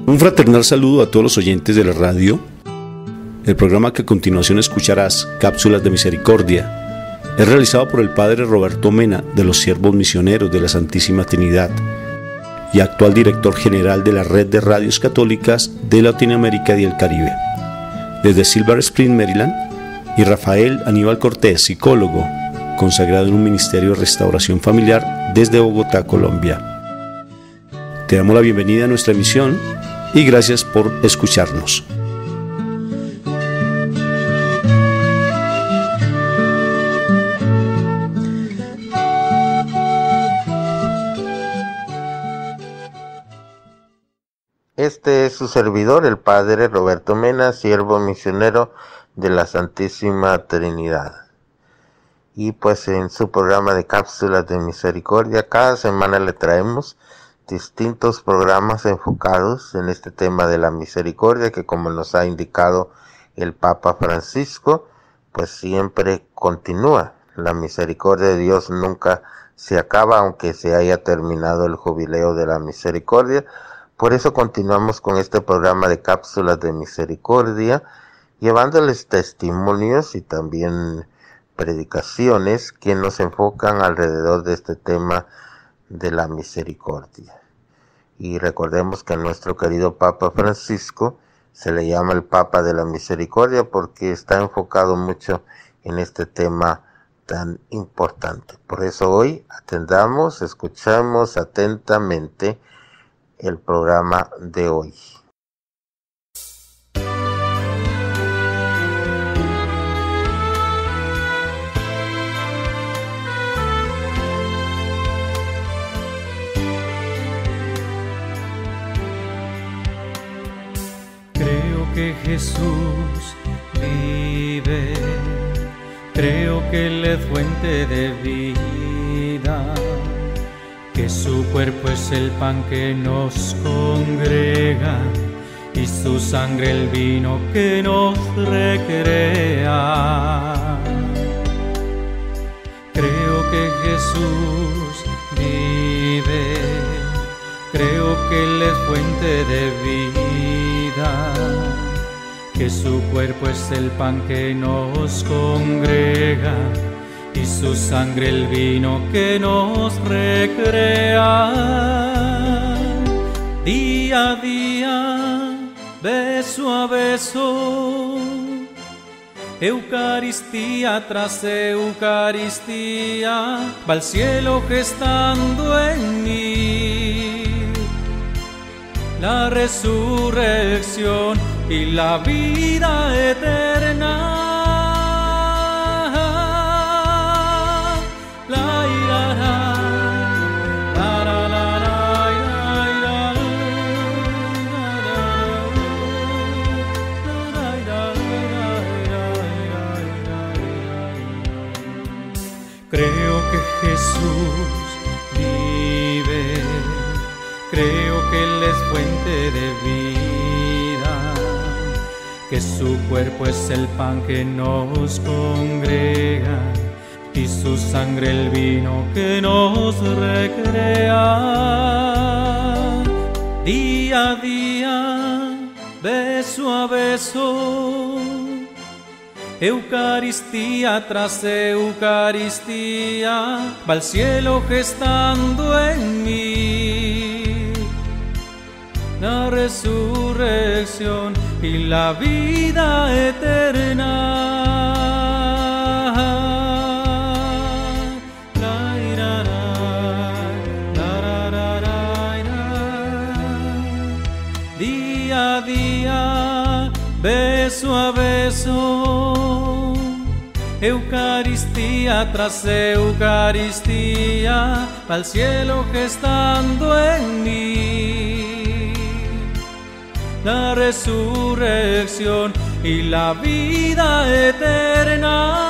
Un fraternal saludo a todos los oyentes de la radio. El programa que a continuación escucharás, Cápsulas de Misericordia, es realizado por el Padre Roberto Mena, de los Siervos Misioneros de la Santísima Trinidad y actual director general de la Red de Radios Católicas de Latinoamérica y el Caribe. Desde Silver Spring, Maryland, y Rafael Aníbal Cortés, psicólogo, consagrado en un ministerio de restauración familiar desde Bogotá, Colombia. Te damos la bienvenida a nuestra emisión y gracias por escucharnos. Este es su servidor, el Padre Roberto Mena, siervo misionero de la Santísima Trinidad. Y pues en su programa de Cápsulas de Misericordia, cada semana le traemos distintos programas enfocados en este tema de la misericordia, que como nos ha indicado el Papa Francisco, pues siempre continúa. La misericordia de Dios nunca se acaba, aunque se haya terminado el jubileo de la misericordia. Por eso continuamos con este programa de Cápsulas de Misericordia, llevándoles testimonios y también predicaciones que nos enfocan alrededor de este tema de la misericordia. Y recordemos que a nuestro querido Papa Francisco se le llama el Papa de la Misericordia porque está enfocado mucho en este tema tan importante. Por eso hoy escuchamos atentamente el programa de hoy. Que Jesús vive, creo que Él es fuente de vida, que su cuerpo es el pan que nos congrega y su sangre el vino que nos recrea. Creo que Jesús vive, creo que Él es fuente de vida, que su cuerpo es el pan que nos congrega y su sangre el vino que nos recrea. Día a día, beso a beso, Eucaristía tras Eucaristía, va al cielo gestando en mí la resurrección y la vida eterna. Creo que Jesús vive, creo que Él es fuente de vida, que su cuerpo es el pan que nos congrega y su sangre el vino que nos recrea. Día a día, beso a beso, Eucaristía tras Eucaristía, va al cielo gestando en mí la resurrección y la vida eterna. Día a día, beso a beso, Eucaristía tras Eucaristía, va al cielo gestando en mí la resurrección y la vida eterna.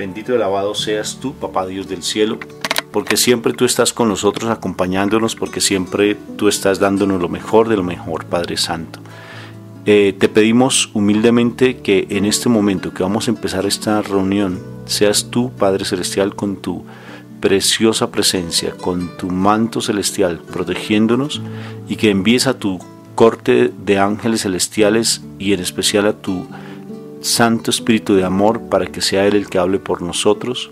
bendito y alabado seas tú, Papá Dios del cielo, porque siempre tú estás con nosotros acompañándonos, porque siempre tú estás dándonos lo mejor de lo mejor, Padre Santo. Te pedimos humildemente que en este momento que vamos a empezar esta reunión, seas tú, Padre Celestial, con tu preciosa presencia, con tu manto celestial protegiéndonos, y que envíes a tu corte de ángeles celestiales y en especial a tu Santo Espíritu de amor para que sea Él el que hable por nosotros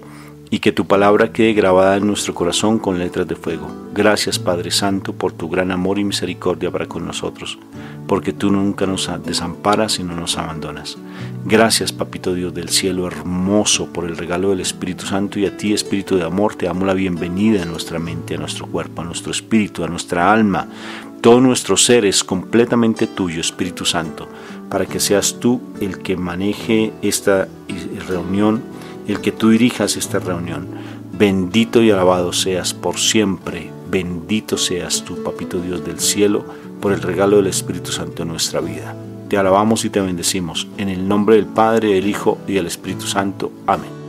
y que tu palabra quede grabada en nuestro corazón con letras de fuego. Gracias, Padre Santo, por tu gran amor y misericordia para con nosotros, porque tú nunca nos desamparas y no nos abandonas. Gracias, Papito Dios del cielo hermoso, por el regalo del Espíritu Santo, y a ti, Espíritu de amor, te damos la bienvenida a nuestra mente, a nuestro cuerpo, a nuestro espíritu, a nuestra alma. Todo nuestro ser es completamente tuyo, Espíritu Santo, para que seas tú el que maneje esta reunión, el que tú dirijas esta reunión. Bendito y alabado seas por siempre. Bendito seas tú, Papito Dios del cielo, por el regalo del Espíritu Santo en nuestra vida. Te alabamos y te bendecimos, en el nombre del Padre, del Hijo y del Espíritu Santo. Amén.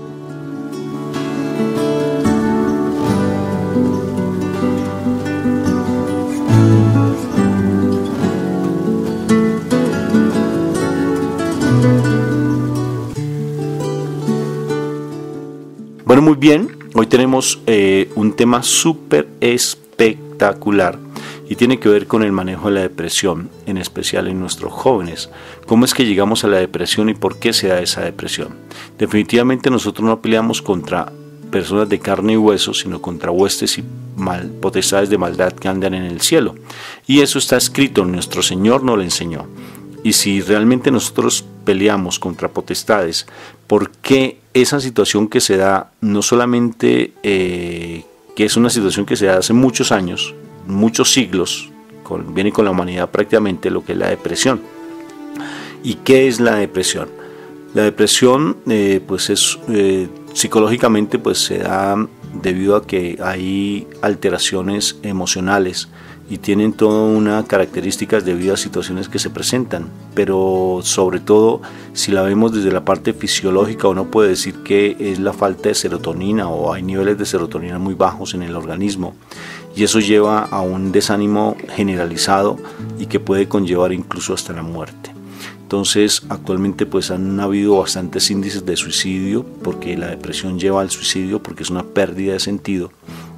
Bueno, muy bien, hoy tenemos un tema súper espectacular y tiene que ver con el manejo de la depresión, en especial en nuestros jóvenes. ¿Cómo es que llegamos a la depresión y por qué se da esa depresión? Definitivamente nosotros no peleamos contra personas de carne y hueso, sino contra huestes y potestades de maldad que andan en el cielo. Y eso está escrito, nuestro Señor nos lo enseñó. Y si realmente nosotros peleamos contra potestades, ¿por qué esa situación que se da, no solamente que es una situación que se da hace muchos años, muchos siglos, viene con la humanidad prácticamente, lo que es la depresión? ¿Y qué es la depresión? La depresión pues es psicológicamente pues se da debido a que hay alteraciones emocionales y tienen toda una características debido a situaciones que se presentan, pero sobre todo si la vemos desde la parte fisiológica, uno puede decir que es la falta de serotonina o hay niveles de serotonina muy bajos en el organismo y eso lleva a un desánimo generalizado y que puede conllevar incluso hasta la muerte. Entonces actualmente pues han habido bastantes índices de suicidio, porque la depresión lleva al suicidio, porque es una pérdida de sentido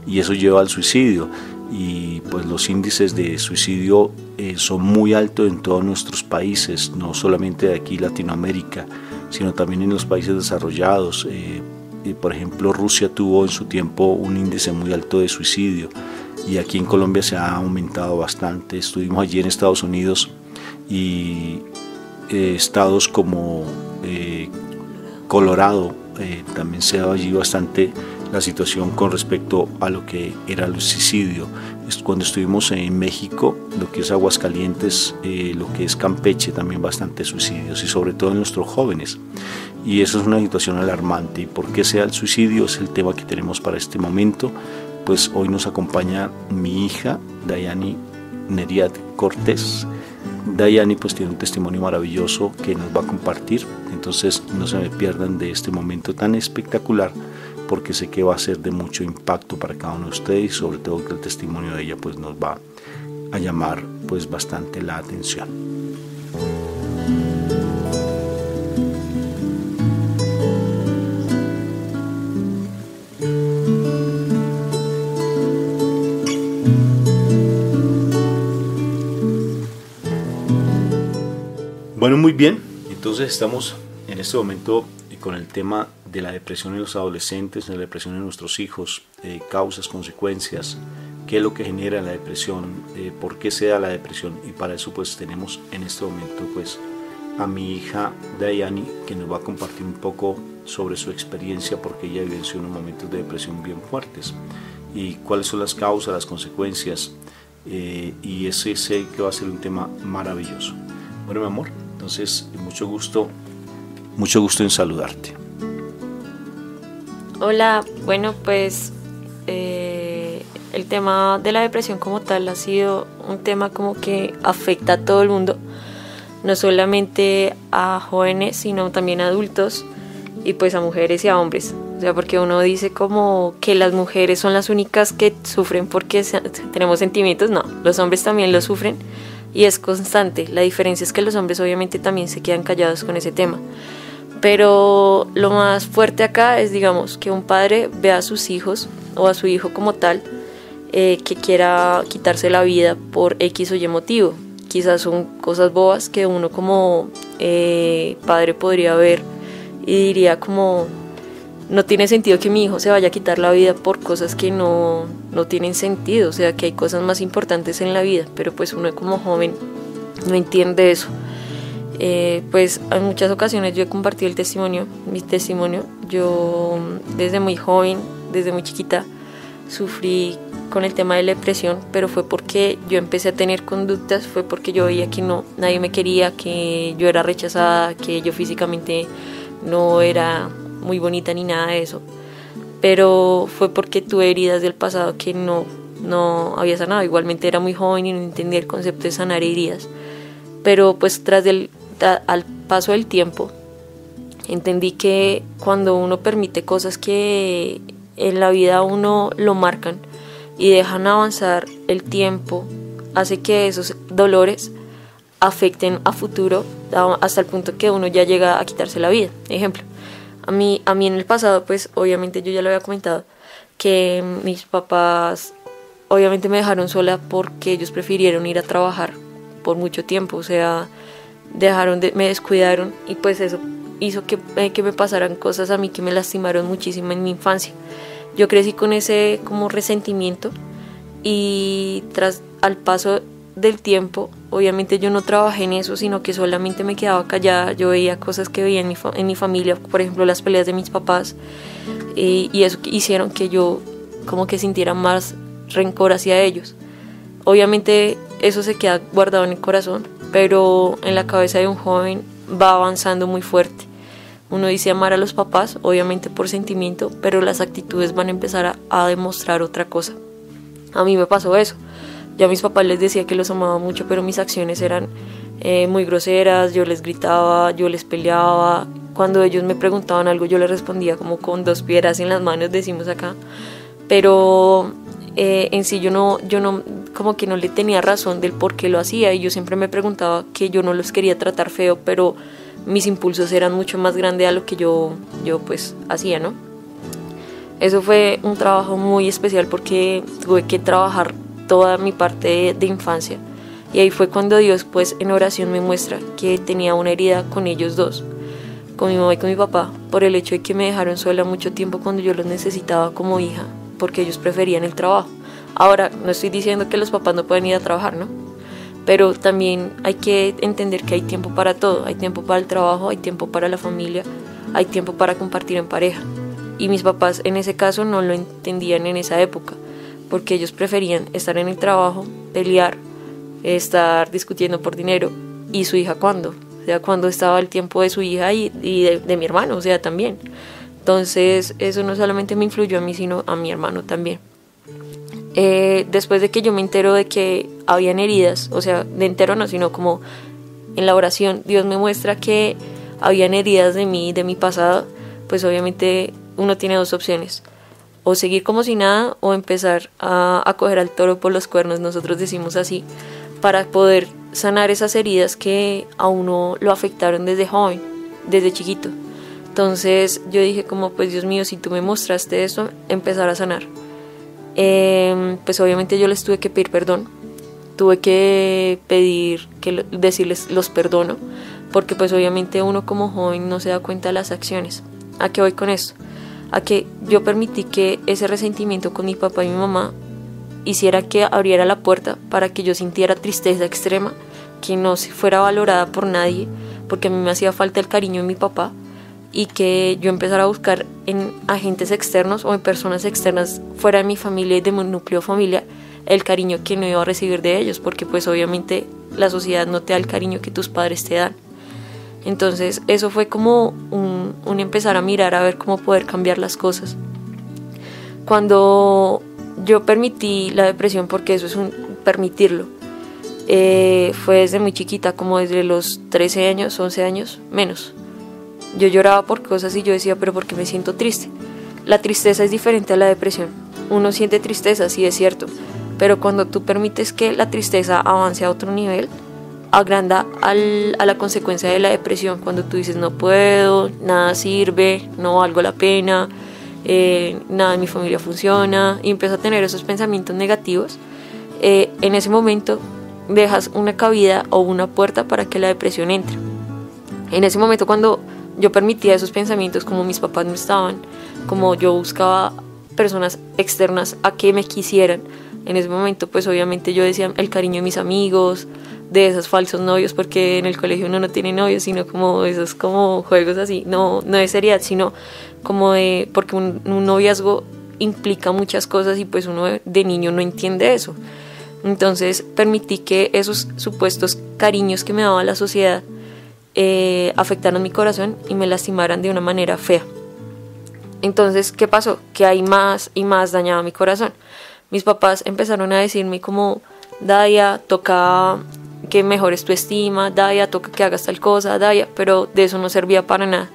y eso lleva al suicidio. Y pues los índices de suicidio son muy altos en todos nuestros países, no solamente de aquí Latinoamérica, sino también en los países desarrollados. Por ejemplo, Rusia tuvo en su tiempo un índice muy alto de suicidio y aquí en Colombia se ha aumentado bastante. Estuvimos allí en Estados Unidos y estados como Colorado también se da allí bastante la situación con respecto a lo que era el suicidio. Cuando estuvimos en México, lo que es Aguascalientes, lo que es Campeche, también bastantes suicidios y sobre todo en nuestros jóvenes. Y eso es una situación alarmante. ¿Y por qué sea el suicidio? Es el tema que tenemos para este momento. Pues hoy nos acompaña mi hija, Dayani Neriat Cortés. Dayani pues tiene un testimonio maravilloso que nos va a compartir. Entonces no se me pierdan de este momento tan espectacular, porque sé que va a ser de mucho impacto para cada uno de ustedes y sobre todo que el testimonio de ella pues nos va a llamar pues bastante la atención. Bueno, muy bien, entonces estamos en este momento con el tema de la depresión en los adolescentes, de la depresión en nuestros hijos, causas, consecuencias, qué es lo que genera la depresión, por qué se da la depresión, y para eso pues tenemos en este momento pues a mi hija Dayani, que nos va a compartir un poco sobre su experiencia, porque ella vivenció unos momentos de depresión bien fuertes y cuáles son las causas, las consecuencias, y ese sé que va a ser un tema maravilloso. Bueno, mi amor, entonces mucho gusto en saludarte. Hola, bueno, pues el tema de la depresión como tal ha sido un tema como que afecta a todo el mundo, no solamente a jóvenes, sino también a adultos. y pues a mujeres y a hombres. O sea, porque uno dice como que las mujeres son las únicas que sufren porque tenemos sentimientos. No, los hombres también lo sufren y es constante. La diferencia es que los hombres obviamente también se quedan callados con ese tema. Pero lo más fuerte acá es, digamos, que un padre vea a sus hijos o a su hijo como tal, que quiera quitarse la vida por X o Y motivo. Quizás son cosas bobas que uno como padre podría ver y diría como, no tiene sentido que mi hijo se vaya a quitar la vida por cosas que no tienen sentido, o sea que hay cosas más importantes en la vida, pero pues uno como joven no entiende eso. Pues en muchas ocasiones yo he compartido mi testimonio. Yo desde muy joven, desde muy chiquita, sufrí con el tema de la depresión, pero fue porque yo empecé a tener conductas, fue porque yo veía que nadie me quería, que yo era rechazada, que yo físicamente no era muy bonita ni nada de eso, pero fue porque tuve heridas del pasado que no había sanado. Igualmente era muy joven y no entendía el concepto de sanar heridas, pero pues al paso del tiempo entendí que cuando uno permite cosas que en la vida a uno lo marcan y dejan avanzar el tiempo, hace que esos dolores afecten a futuro hasta el punto que uno ya llega a quitarse la vida. Ejemplo, a mí en el pasado, pues obviamente yo ya lo había comentado, que mis papás obviamente me dejaron sola porque ellos prefirieron ir a trabajar por mucho tiempo, o sea, me descuidaron, y pues eso hizo que me pasaran cosas a mí que me lastimaron muchísimo en mi infancia. Yo crecí con ese como resentimiento, y al paso del tiempo, obviamente yo no trabajé en eso, sino que solamente me quedaba callada. Yo veía cosas que veía en mi familia, por ejemplo las peleas de mis papás, y eso hicieron que yo como que sintiera más rencor hacia ellos. Obviamente eso se queda guardado en el corazón, pero en la cabeza de un joven va avanzando muy fuerte. Uno dice amar a los papás, obviamente por sentimiento, pero las actitudes van a empezar a demostrar otra cosa. A mí me pasó eso. Yo a mis papás les decía que los amaba mucho, pero mis acciones eran muy groseras. Yo les gritaba, yo les peleaba. Cuando ellos me preguntaban algo, yo les respondía como con 2 piedras en las manos, decimos acá. Pero en sí yo no como que no le tenía razón del por qué lo hacía, y yo siempre me preguntaba que yo no los quería tratar feo, pero mis impulsos eran mucho más grandes a lo que yo pues hacía, ¿no? Eso fue un trabajo muy especial porque tuve que trabajar toda mi parte de infancia, y ahí fue cuando Dios pues en oración me muestra que tenía una herida con ellos dos, con mi mamá y con mi papá, por el hecho de que me dejaron sola mucho tiempo cuando yo los necesitaba como hija, porque ellos preferían el trabajo. Ahora, no estoy diciendo que los papás no pueden ir a trabajar, ¿no? Pero también hay que entender que hay tiempo para todo. Hay tiempo para el trabajo, hay tiempo para la familia, hay tiempo para compartir en pareja. Y mis papás en ese caso no lo entendían en esa época, porque ellos preferían estar en el trabajo, pelear, estar discutiendo por dinero. ¿Y su hija cuándo? O sea, cuando estaba el tiempo de su hija y de mi hermano, o sea, también. Entonces, eso no solamente me influyó a mí, sino a mi hermano también. Después de que yo me entero de que habían heridas, o sea, de entero no, sino como en la oración, Dios me muestra que habían heridas de mí, de mi pasado, pues obviamente uno tiene 2 opciones: o seguir como si nada, o empezar a coger al toro por los cuernos, nosotros decimos así, para poder sanar esas heridas que a uno lo afectaron desde joven, desde chiquito. Entonces yo dije como, pues Dios mío, si tú me mostraste esto, empezar a sanar. Pues obviamente yo les tuve que pedir perdón, tuve que decirles los perdono, porque pues obviamente uno como joven no se da cuenta de las acciones. ¿A qué voy con esto? A que yo permití que ese resentimiento con mi papá y mi mamá hiciera que abriera la puerta para que yo sintiera tristeza extrema, que no fuera valorada por nadie, porque a mí me hacía falta el cariño de mi papá, y que yo empezara a buscar en agentes externos o en personas externas fuera de mi familia y de mi núcleo familiar el cariño que no iba a recibir de ellos, porque pues obviamente la sociedad no te da el cariño que tus padres te dan. Entonces eso fue como un empezar a mirar a ver cómo poder cambiar las cosas. Cuando yo permití la depresión, porque eso es permitirlo, fue desde muy chiquita, como desde los 13 años, 11 años, menos. Yo lloraba por cosas y yo decía, pero ¿por qué me siento triste? La tristeza es diferente a la depresión. Uno siente tristeza, sí es cierto, pero cuando tú permites que la tristeza avance a otro nivel, agranda a la consecuencia de la depresión. Cuando tú dices, no puedo, nada sirve, no valgo la pena, nada en mi familia funciona, y empiezas a tener esos pensamientos negativos, en ese momento dejas una cabida o una puerta para que la depresión entre. En ese momento, cuando yo permitía esos pensamientos, como mis papás no estaban, como yo buscaba personas externas a que me quisieran, en ese momento pues obviamente yo decía el cariño de mis amigos, de esos falsos novios, porque en el colegio uno no tiene novios, sino como esos como juegos así, no de seriedad, sino como de, porque un noviazgo implica muchas cosas y pues uno de niño no entiende eso. Entonces permití que esos supuestos cariños que me daba la sociedad afectaron mi corazón y me lastimaran de una manera fea. Entonces, ¿qué pasó? Que ahí más y más dañaba mi corazón. Mis papás empezaron a decirme como, Daya, toca que mejores tu estima, Daya, toca que hagas tal cosa, Daya, pero de eso no servía para nada.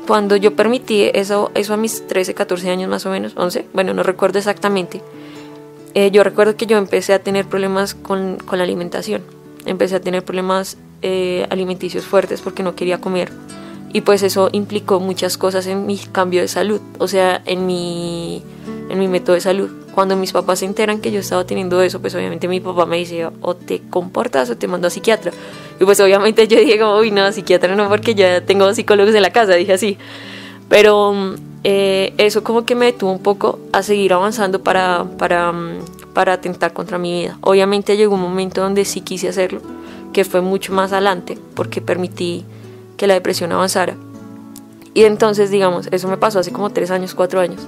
Cuando yo permití eso a mis 13, 14 años más o menos, 11, bueno, no recuerdo exactamente, yo recuerdo que yo empecé a tener problemas con la alimentación. Empecé a tener problemas alimenticios fuertes porque no quería comer. Y pues eso implicó muchas cosas en mi cambio de salud, o sea, en mi método de salud. Cuando mis papás se enteran que yo estaba teniendo eso, pues obviamente mi papá me dice, o te comportas o te mando a psiquiatra. Y pues obviamente yo dije, uy, no, psiquiatra no, porque ya tengo psicólogos en la casa, dije así. Pero eso como que me detuvo un poco a seguir avanzando para atentar contra mi vida. Obviamente llegó un momento donde sí quise hacerlo, que fue mucho más adelante, porque permití que la depresión avanzara. Y entonces, digamos, eso me pasó hace como 3 años, 4 años,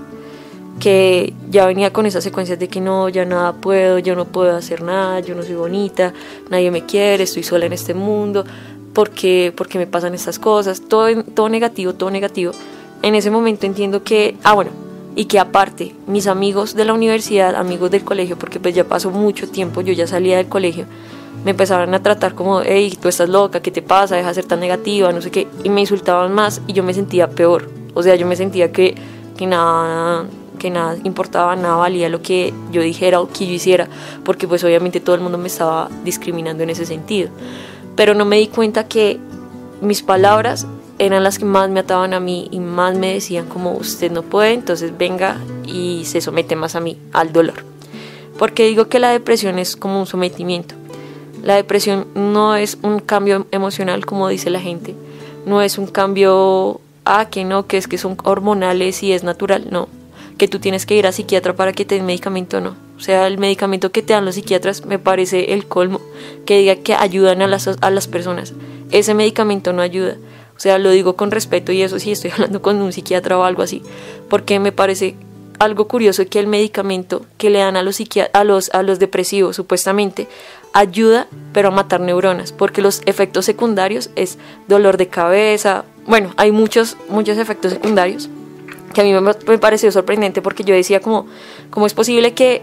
que ya venía con esas secuencias de que no, ya nada puedo, yo no puedo hacer nada, yo no soy bonita, nadie me quiere, estoy sola en este mundo, porque me pasan estas cosas, todo negativo. En ese momento entiendo que, y que aparte, mis amigos de la universidad, amigos del colegio, porque pues ya pasó mucho tiempo, yo ya salía del colegio, me empezaban a tratar como, hey, tú estás loca, ¿qué te pasa? Deja de ser tan negativa, no sé qué, y me insultaban más y yo me sentía peor. O sea, yo me sentía que nada importaba, nada valía lo que yo dijera o que yo hiciera, porque pues obviamente todo el mundo me estaba discriminando en ese sentido. Pero no me di cuenta que mis palabras eran las que más me ataban a mí y más me decían como, usted no puede, entonces venga y se somete más a mí, al dolor. Porque digo que la depresión es como un sometimiento. La depresión no es un cambio emocional como dice la gente, no es un cambio, que son hormonales y es natural, no, que tú tienes que ir a psiquiatra para que te den medicamento, no. O sea, el medicamento que te dan los psiquiatras me parece el colmo, que diga que ayudan a las personas. Ese medicamento no ayuda. O sea, lo digo con respeto y eso sí, estoy hablando con un psiquiatra o algo así, porque me parece algo curioso que el medicamento que le dan a los depresivos supuestamente ayuda, pero a matar neuronas, porque los efectos secundarios es dolor de cabeza. Bueno, hay muchos efectos secundarios que a mí me pareció sorprendente, porque yo decía ¿cómo es posible que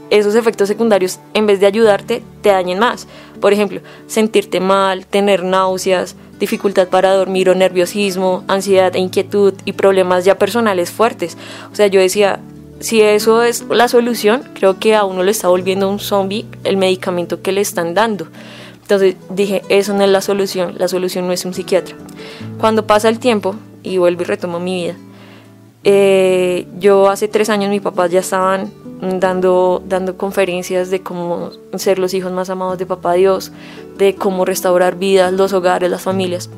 esos efectos secundarios, en vez de ayudarte, te dañen más? Por ejemplo, sentirte mal, tener náuseas, dificultad para dormir o nerviosismo, ansiedad e inquietud y problemas ya personales fuertes. O sea, yo decía, si eso es la solución, creo que a uno le está volviendo un zombie el medicamento que le están dando. Entonces dije, eso no es la solución no es un psiquiatra. Cuando pasa el tiempo y vuelvo y retomo mi vida, yo hace 3 años mis papás ya estaban dando conferencias de cómo ser los hijos más amados de Papá Dios, de cómo restaurar vidas, los hogares, las familias.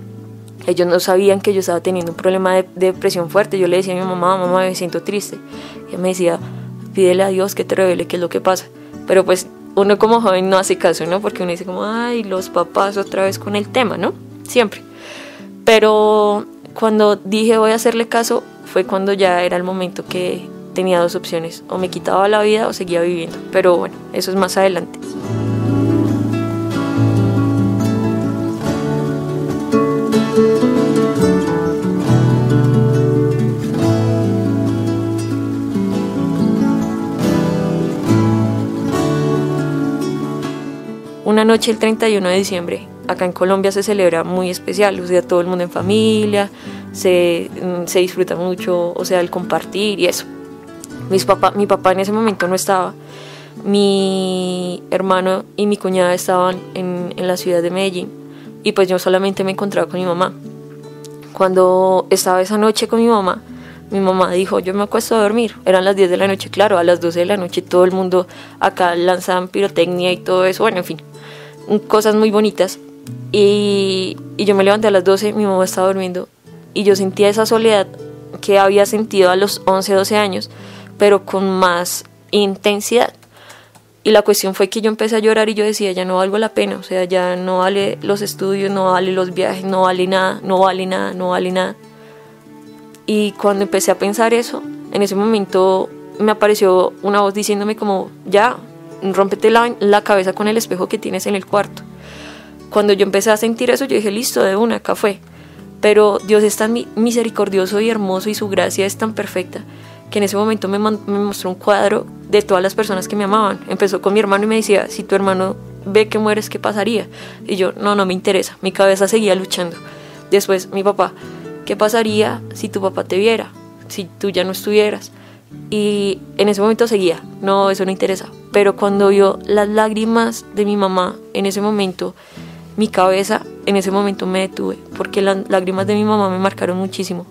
Ellos no sabían que yo estaba teniendo un problema de depresión fuerte. Yo le decía a mi mamá, me siento triste. Y ella me decía, pídele a Dios que te revele qué es lo que pasa. Pero pues uno como joven no hace caso, ¿no? Porque uno dice como, ay, los papás otra vez con el tema, ¿no? Siempre. Pero cuando dije voy a hacerle caso, fue cuando ya era el momento que tenía 2 opciones. O me quitaba la vida o seguía viviendo. Pero bueno, eso es más adelante. Una noche el 31 de diciembre acá en Colombia se celebra muy especial, o sea, todo el mundo en familia, se disfruta mucho, o sea, el compartir y eso. Mi papá en ese momento no estaba, mi hermano y mi cuñada estaban en la ciudad de Medellín, y pues yo solamente me encontraba con mi mamá. Cuando estaba esa noche con mi mamá dijo, yo me acuesto a dormir. Eran las 10 de la noche, claro, a las 12 de la noche todo el mundo acá lanzaban pirotecnia y todo eso, bueno, en fin, cosas muy bonitas. Y yo me levanté a las 12, mi mamá estaba durmiendo, y yo sentía esa soledad que había sentido a los 11, 12 años, pero con más intensidad. Y la cuestión fue que yo empecé a llorar y yo decía, ya no valgo la pena, o sea, ya no vale los estudios, no vale los viajes, no vale nada, no vale nada, no vale nada. Y cuando empecé a pensar eso, en ese momento me apareció una voz diciéndome como, ya, rómpete la cabeza con el espejo que tienes en el cuarto. Cuando yo empecé a sentir eso, yo dije, listo, de una, acá fue. Pero Dios es tan misericordioso y hermoso, y su gracia es tan perfecta, que en ese momento me mostró un cuadro de todas las personas que me amaban. Empezó con mi hermano y me decía, si tu hermano ve que mueres, ¿qué pasaría? Y yo, no me interesa, mi cabeza seguía luchando. Después mi papá, ¿qué pasaría si tu papá te viera? Si tú ya no estuvieras. Y en ese momento seguía, no, eso no interesa. Pero cuando vio las lágrimas de mi mamá, en ese momento, mi cabeza, en ese momento me detuve, porque las lágrimas de mi mamá me marcaron muchísimo.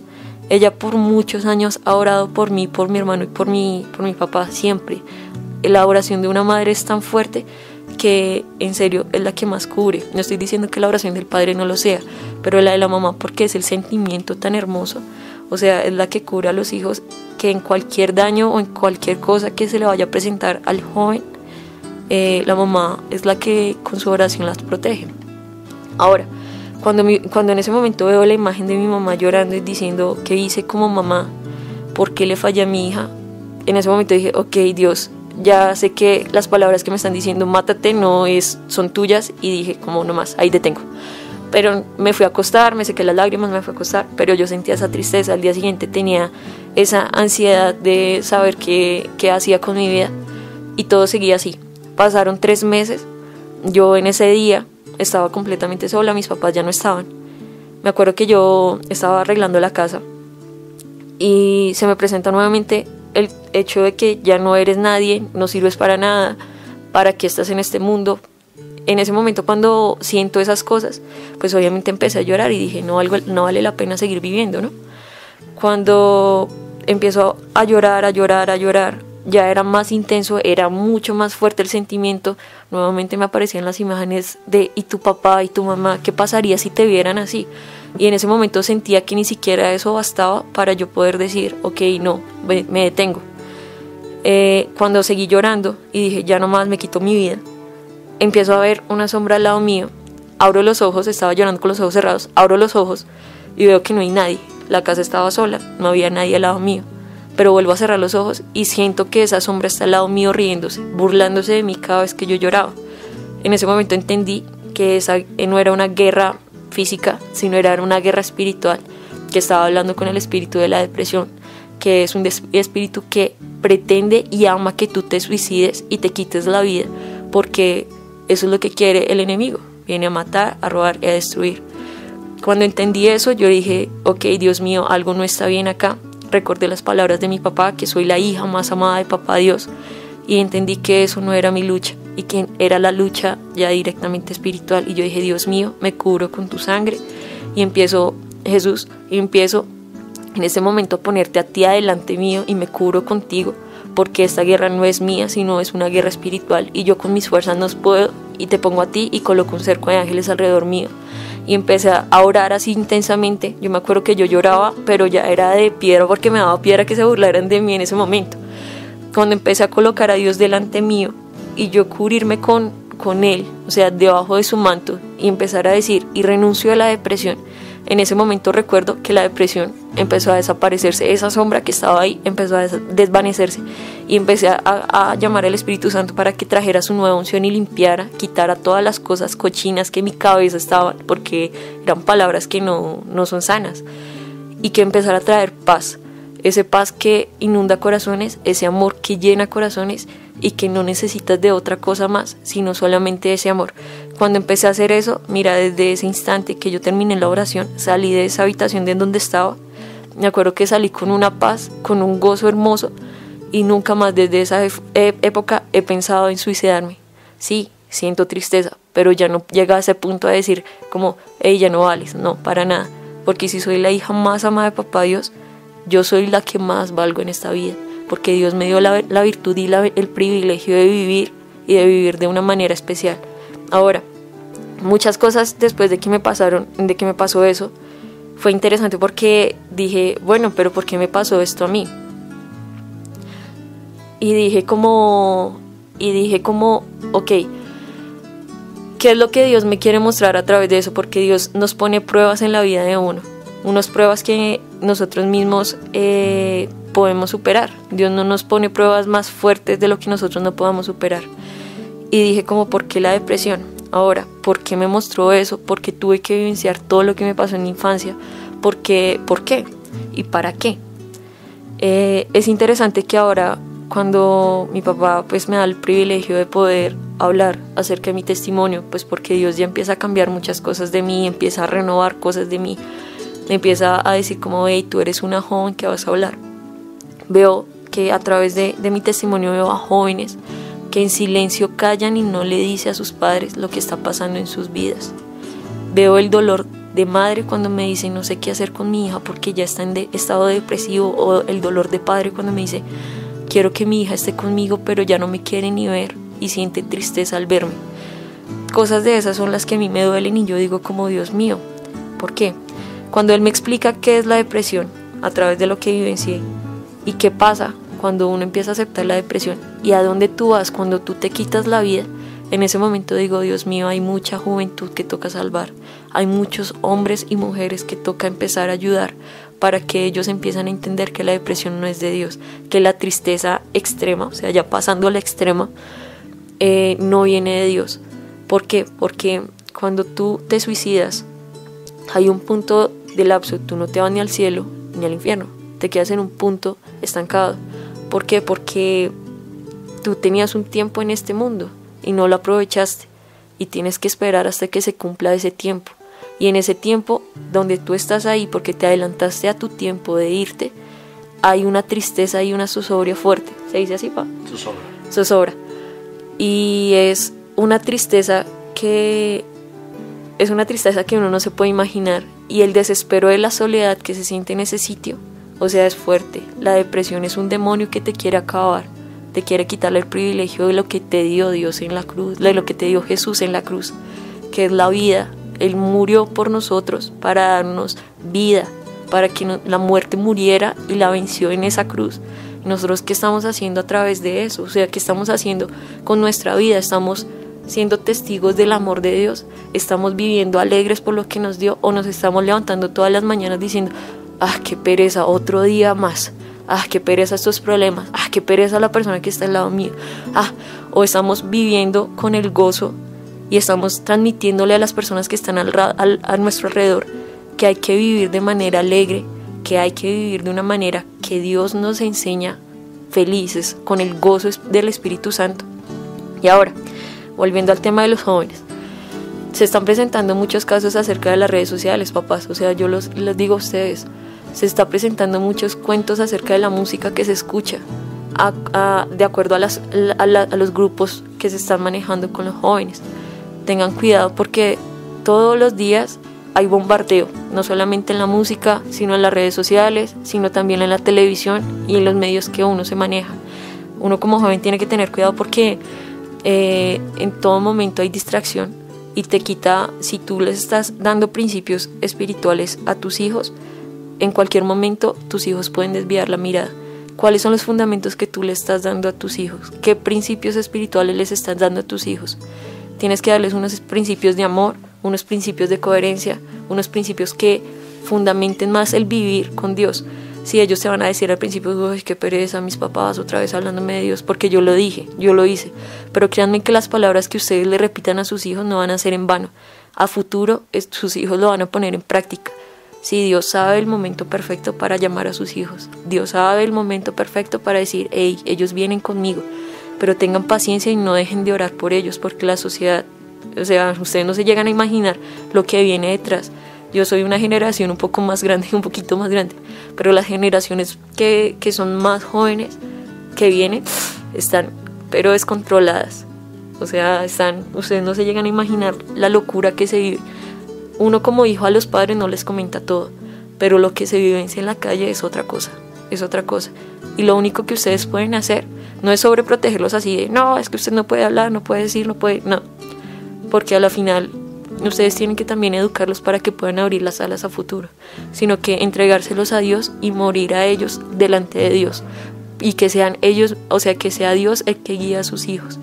Ella por muchos años ha orado por mí, por mi hermano y por mi papá, siempre. La oración de una madre es tan fuerte que en serio es la que más cubre. No estoy diciendo que la oración del padre no lo sea, pero la de la mamá, porque es el sentimiento tan hermoso, o sea, es la que cubre a los hijos, que en cualquier daño o en cualquier cosa que se le vaya a presentar al joven, la mamá es la que con su oración las protege. Ahora, cuando en ese momento veo la imagen de mi mamá llorando y diciendo, ¿qué hice como mamá? ¿Por qué le fallé a mi hija? En ese momento dije, ok, Dios, ya sé que las palabras que me están diciendo, mátate, son tuyas, y dije, como no más, ahí detengo. Pero me fui a acostar, me sequé las lágrimas, me fui a acostar, pero yo sentía esa tristeza. Al día siguiente tenía esa ansiedad de saber qué hacía con mi vida, y todo seguía así. Pasaron 3 meses, yo en ese día estaba completamente sola, mis papás ya no estaban. Me acuerdo que yo estaba arreglando la casa y se me presenta nuevamente el hecho de que ya no eres nadie, no sirves para nada, ¿para qué estás en este mundo? En ese momento, cuando siento esas cosas, pues obviamente empecé a llorar y dije, no vale la pena seguir viviendo, ¿no? Cuando empiezo a llorar, ya era más intenso, era mucho más fuerte el sentimiento. Nuevamente me aparecían las imágenes de, ¿y tu papá y tu mamá? ¿Qué pasaría si te vieran así? Y en ese momento sentía que ni siquiera eso bastaba para yo poder decir, ok, no, me detengo. Cuando seguí llorando y dije, ya nomás me quito mi vida, empiezo a ver una sombra al lado mío. Abro los ojos, estaba llorando con los ojos cerrados, abro los ojos y veo que no hay nadie. La casa estaba sola, no había nadie al lado mío. Pero vuelvo a cerrar los ojos y siento que esa sombra está al lado mío riéndose, burlándose de mí cada vez que yo lloraba. En ese momento entendí que esa no era una guerra física, sino era una guerra espiritual, que estaba hablando con el espíritu de la depresión, que es un espíritu que pretende y ama que tú te suicides y te quites la vida, porque eso es lo que quiere el enemigo, viene a matar, a robar y a destruir. Cuando entendí eso, yo dije, ok, Dios mío, algo no está bien acá. Recordé las palabras de mi papá, que soy la hija más amada de papá Dios, y entendí que eso no era mi lucha, y que era la lucha ya directamente espiritual. Y yo dije, Dios mío, me cubro con tu sangre, y empiezo, Jesús, en ese momento a ponerte a ti adelante mío, y me cubro contigo, porque esta guerra no es mía, sino es una guerra espiritual, y yo con mis fuerzas no puedo, y te pongo a ti, y coloco un cerco de ángeles alrededor mío. Y empecé a orar así intensamente. Yo me acuerdo que yo lloraba, pero ya era de piedra, porque me daba piedra que se burlaran de mí en ese momento. Cuando empecé a colocar a Dios delante mío y yo cubrirme con Él, o sea, debajo de su manto, y empezar a decir, y renuncio a la depresión, en ese momento recuerdo que la depresión empezó a desaparecerse, esa sombra que estaba ahí empezó a desvanecerse, y empecé a llamar al Espíritu Santo para que trajera su nueva unción y limpiara, quitara todas las cosas cochinas que en mi cabeza estaban, porque eran palabras que no son sanas, y que empezara a traer paz, ese paz que inunda corazones, ese amor que llena corazones y que no necesitas de otra cosa más, sino solamente ese amor. cuando empecé a hacer eso, mira, desde ese instante que yo terminé la oración, salí de esa habitación de donde estaba. Me acuerdo que salí con una paz, con un gozo hermoso, y nunca más desde esa época he pensado en suicidarme. Sí, siento tristeza, pero ya no llega a ese punto a decir como, ya no vales, no, para nada. Porque si soy la hija más amada de Papá Dios, yo soy la que más valgo en esta vida, porque Dios me dio la virtud y el privilegio de vivir, y de vivir de una manera especial. Ahora, muchas cosas después de que me pasó eso, fue interesante porque dije, bueno, pero ¿por qué me pasó esto a mí? Y dije como, ok, ¿qué es lo que Dios me quiere mostrar a través de eso? Porque Dios nos pone pruebas en la vida de uno, unas pruebas que nosotros mismos podemos superar. Dios no nos pone pruebas más fuertes de lo que nosotros no podamos superar. Y dije como, ¿por qué la depresión? Ahora, ¿por qué me mostró eso? ¿Por qué tuve que vivenciar todo lo que me pasó en mi infancia? ¿Por qué? ¿Y para qué? Es interesante que ahora, cuando mi papá pues me da el privilegio de poder hablar acerca de mi testimonio, pues porque Dios ya empieza a cambiar muchas cosas de mí, empieza a renovar cosas de mí, empieza a decir como, hey, tú eres una joven que vas a hablar. Veo que a través de mi testimonio veo a jóvenes que en silencio callan y no le dicen a sus padres lo que está pasando en sus vidas. Veo el dolor de madre cuando me dice no sé qué hacer con mi hija porque ya está en estado depresivo, o el dolor de padre cuando me dice quiero que mi hija esté conmigo pero ya no me quiere ni ver y siente tristeza al verme. Cosas de esas son las que a mí me duelen y yo digo como, Dios mío, ¿por qué? Cuando Él me explica qué es la depresión a través de lo que vivencié y qué pasa cuando uno empieza a aceptar la depresión y a dónde tú vas cuando tú te quitas la vida, en ese momento digo, Dios mío, hay mucha juventud que toca salvar, hay muchos hombres y mujeres que toca empezar a ayudar para que ellos empiezan a entender que la depresión no es de Dios, que la tristeza extrema, o sea, ya pasando a la extrema, no viene de Dios. ¿Por qué? Porque cuando tú te suicidas, hay un punto de lapso, tú no te vas ni al cielo ni al infierno, te quedas en un punto estancado. ¿Por qué? Porque tú tenías un tiempo en este mundo y no lo aprovechaste y tienes que esperar hasta que se cumpla ese tiempo. Y en ese tiempo donde tú estás ahí porque te adelantaste a tu tiempo de irte, hay una tristeza y una zozobra fuerte. ¿Se dice así, pa? Zozobra. Y es una tristeza que uno no se puede imaginar, y el desespero de la soledad que se siente en ese sitio, o sea, es fuerte. La depresión es un demonio que te quiere acabar, te quiere quitarle el privilegio de lo que te dio Dios en la cruz, de lo que te dio Jesús en la cruz, que es la vida. Él murió por nosotros para darnos vida, para que la muerte muriera y la venció en esa cruz. ¿Y nosotros qué estamos haciendo a través de eso? O sea, ¿qué estamos haciendo con nuestra vida? ¿Estamos siendo testigos del amor de Dios? ¿Estamos viviendo alegres por lo que nos dio? ¿O nos estamos levantando todas las mañanas diciendo, qué pereza, otro día más, qué pereza estos problemas, qué pereza la persona que está al lado mío, o estamos viviendo con el gozo y estamos transmitiéndole a las personas que están a nuestro alrededor que hay que vivir de manera alegre, que hay que vivir de una manera que Dios nos enseña, felices, con el gozo del Espíritu Santo? Y ahora, volviendo al tema de los jóvenes, se están presentando muchos casos acerca de las redes sociales, papás. O sea, yo les digo a ustedes, se está presentando muchos cuentos acerca de la música que se escucha, de acuerdo a los grupos que se están manejando con los jóvenes. Tengan cuidado porque todos los días hay bombardeo, no solamente en la música, sino en las redes sociales, sino también en la televisión y en los medios que uno se maneja. Uno como joven tiene que tener cuidado porque en todo momento hay distracción y te quita, si tú les estás dando principios espirituales a tus hijos, en cualquier momento tus hijos pueden desviar la mirada. ¿Cuáles son los fundamentos que tú le estás dando a tus hijos? ¿Qué principios espirituales les estás dando a tus hijos? Tienes que darles unos principios de amor, unos principios de coherencia, unos principios que fundamenten más el vivir con Dios. Si ellos te van a decir al principio, uy, qué pereza, mis papás otra vez hablándome de Dios, porque yo lo dije, yo lo hice. Pero créanme que las palabras que ustedes le repitan a sus hijos no van a ser en vano. A futuro sus hijos lo van a poner en práctica. Sí, Dios sabe el momento perfecto para llamar a sus hijos. Dios sabe el momento perfecto para decir, hey, ellos vienen conmigo. Pero tengan paciencia y no dejen de orar por ellos, porque la sociedad O sea, ustedes no se llegan a imaginar lo que viene detrás. Yo soy una generación un poco más grande, un poquito más grande, pero las generaciones que son más jóvenes, que vienen, están pero descontroladas. O sea, ustedes no se llegan a imaginar la locura que se vive. Uno como hijo a los padres no les comenta todo, pero lo que se vivencia en la calle es otra cosa, es otra cosa. Y lo único que ustedes pueden hacer no es sobreprotegerlos así de, no, es que usted no puede hablar, no puede decir, no puede, no. Porque a la final ustedes tienen que también educarlos para que puedan abrir las alas a futuro, sino que entregárselos a Dios y morir a ellos delante de Dios. Y que sean ellos, o sea, que sea Dios el que guía a sus hijos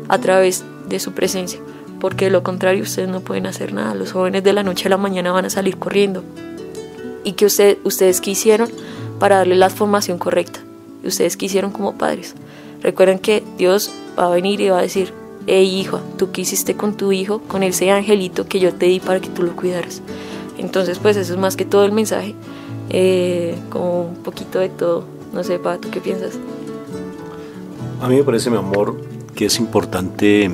a través de su presencia, porque de lo contrario ustedes no pueden hacer nada. Los jóvenes de la noche a la mañana van a salir corriendo. Y que ustedes qué hicieron para darle la formación correcta, y ustedes qué hicieron como padres. Recuerden que Dios va a venir y va a decir, hey hijo, ¿tú qué hiciste con tu hijo, con ese angelito que yo te di para que tú lo cuidaras? Entonces pues eso es más que todo el mensaje, como un poquito de todo. No sé, Pa, ¿tú qué piensas? A mí me parece, mi amor, que es importante,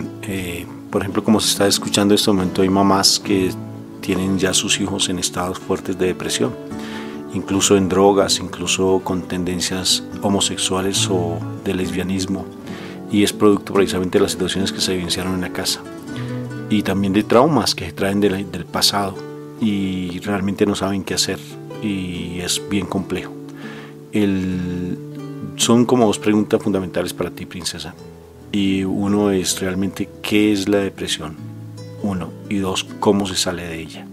por ejemplo, como se está escuchando en este momento, hay mamás que tienen ya sus hijos en estados fuertes de depresión, incluso en drogas, incluso con tendencias homosexuales o de lesbianismo, y es producto precisamente de las situaciones que se vivenciaron en la casa y también de traumas que traen del pasado y realmente no saben qué hacer, y es bien complejo. Son como dos preguntas fundamentales para ti, princesa, y uno es realmente qué es la depresión, uno, y dos, cómo se sale de ella.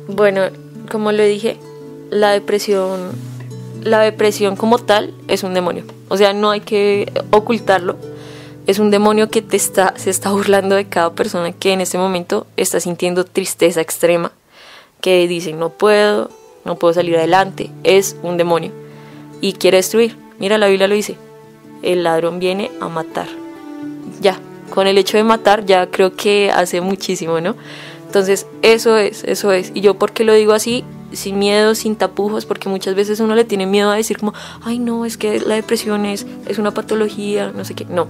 Bueno, como le dije, la depresión como tal es un demonio, o sea, no hay que ocultarlo. Es un demonio que se está burlando de cada persona que en este momento está sintiendo tristeza extrema, que dice no puedo salir adelante. Es un demonio y quiere destruir. Mira, la Biblia lo dice, el ladrón viene a matar. Ya, con el hecho de matar ya creo que hace muchísimo, ¿no? Entonces eso es. Y yo, ¿por qué lo digo así? Sin miedo, sin tapujos, porque muchas veces uno le tiene miedo a decir como, ay no, es que la depresión es una patología, no sé qué. No,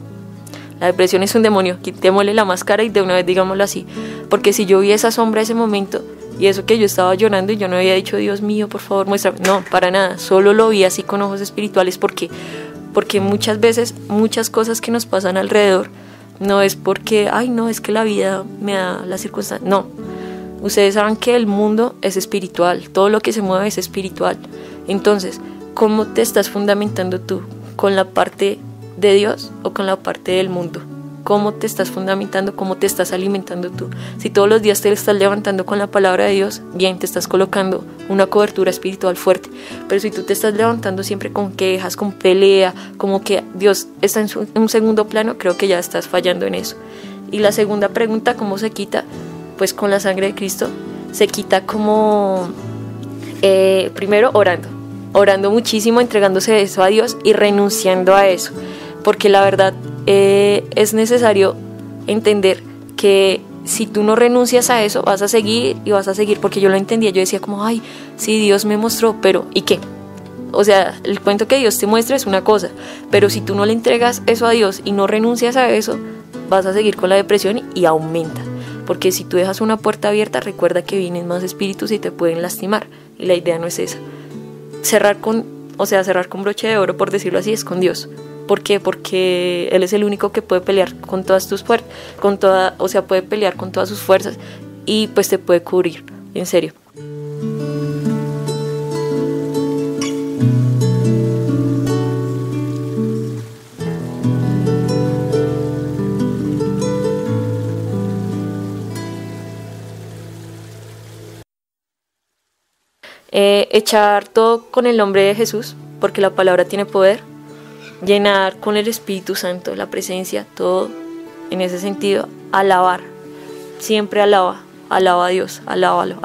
la depresión es un demonio, quitémosle la máscara y de una vez digámoslo así. Porque si yo vi esa sombra ese momento, y eso que yo estaba llorando y yo no había dicho, Dios mío, por favor, muéstrame. No, para nada, solo lo vi así con ojos espirituales. Porque muchas veces, muchas cosas que nos pasan alrededor, no es porque, ay no, es que la vida me da la circunstancia. No, ustedes saben que el mundo es espiritual, todo lo que se mueve es espiritual. Entonces, ¿cómo te estás fundamentando tú? ¿Con la parte de Dios o con la parte del mundo? ¿Cómo te estás fundamentando? ¿Cómo te estás alimentando tú? Si todos los días te estás levantando con la palabra de Dios, bien, te estás colocando una cobertura espiritual fuerte. Pero si tú te estás levantando siempre con quejas, con pelea, como que Dios está en un segundo plano, creo que ya estás fallando en eso. Y la segunda pregunta, ¿cómo se quita? Pues con la sangre de Cristo. Se quita como, primero orando muchísimo, entregándose eso a Dios y renunciando a eso. Porque la verdad es necesario entender que si tú no renuncias a eso, vas a seguir, porque yo lo entendía, yo decía como, ay, sí, Dios me mostró, pero ¿y qué? O sea, el cuento que Dios te muestra es una cosa, pero si tú no le entregas eso a Dios y no renuncias a eso, vas a seguir con la depresión y aumenta, porque si tú dejas una puerta abierta, recuerda que vienen más espíritus y te pueden lastimar, y la idea no es esa. Cerrar con broche de oro, por decirlo así, es con Dios. ¿Por qué? Porque Él es el único que puede pelear con todas tus fuerzas, puede pelear con todas sus fuerzas y pues te puede cubrir, en serio. Echar todo con el nombre de Jesús, porque la palabra tiene poder. Llenar con el Espíritu Santo, la presencia, todo en ese sentido. Alabar, siempre alaba a Dios, alábalo.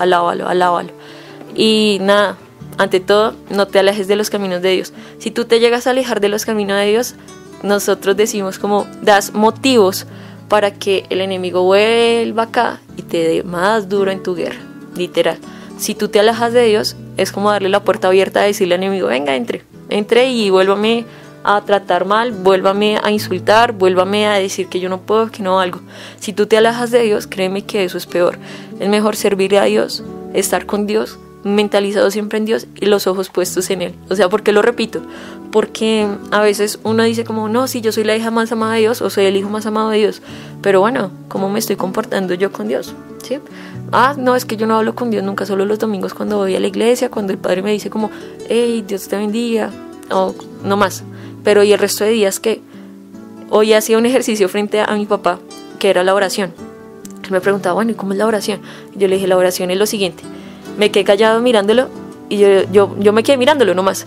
Y nada, ante todo, no te alejes de los caminos de Dios. Si tú te llegas a alejar de los caminos de Dios, nosotros decimos como, das motivos para que el enemigo vuelva acá y te dé más duro en tu guerra, literal. Si tú te alejas de Dios, es como darle la puerta abierta a decirle al enemigo, venga, entre y vuélvame a tratar mal, vuélvame a insultar, vuélvame a decir que yo no puedo, que no valgo. Si tú te alejas de Dios, créeme que eso es peor. Es mejor servirle a Dios, estar con Dios, mentalizado siempre en Dios y los ojos puestos en Él. O sea, ¿por qué lo repito? Porque a veces uno dice como, no, sí, yo soy la hija más amada de Dios o soy el hijo más amado de Dios, pero bueno, ¿cómo me estoy comportando yo con Dios? ¿Sí? No, es que yo no hablo con Dios nunca, solo los domingos cuando voy a la iglesia, cuando el padre me dice como, hey, Dios te bendiga, o no más. Pero y el resto de días que hoy hacía un ejercicio frente a mi papá, que era la oración. Él me preguntaba, bueno, ¿y cómo es la oración? Y yo le dije, la oración es lo siguiente. Me quedé callado mirándolo y yo me quedé mirándolo nomás.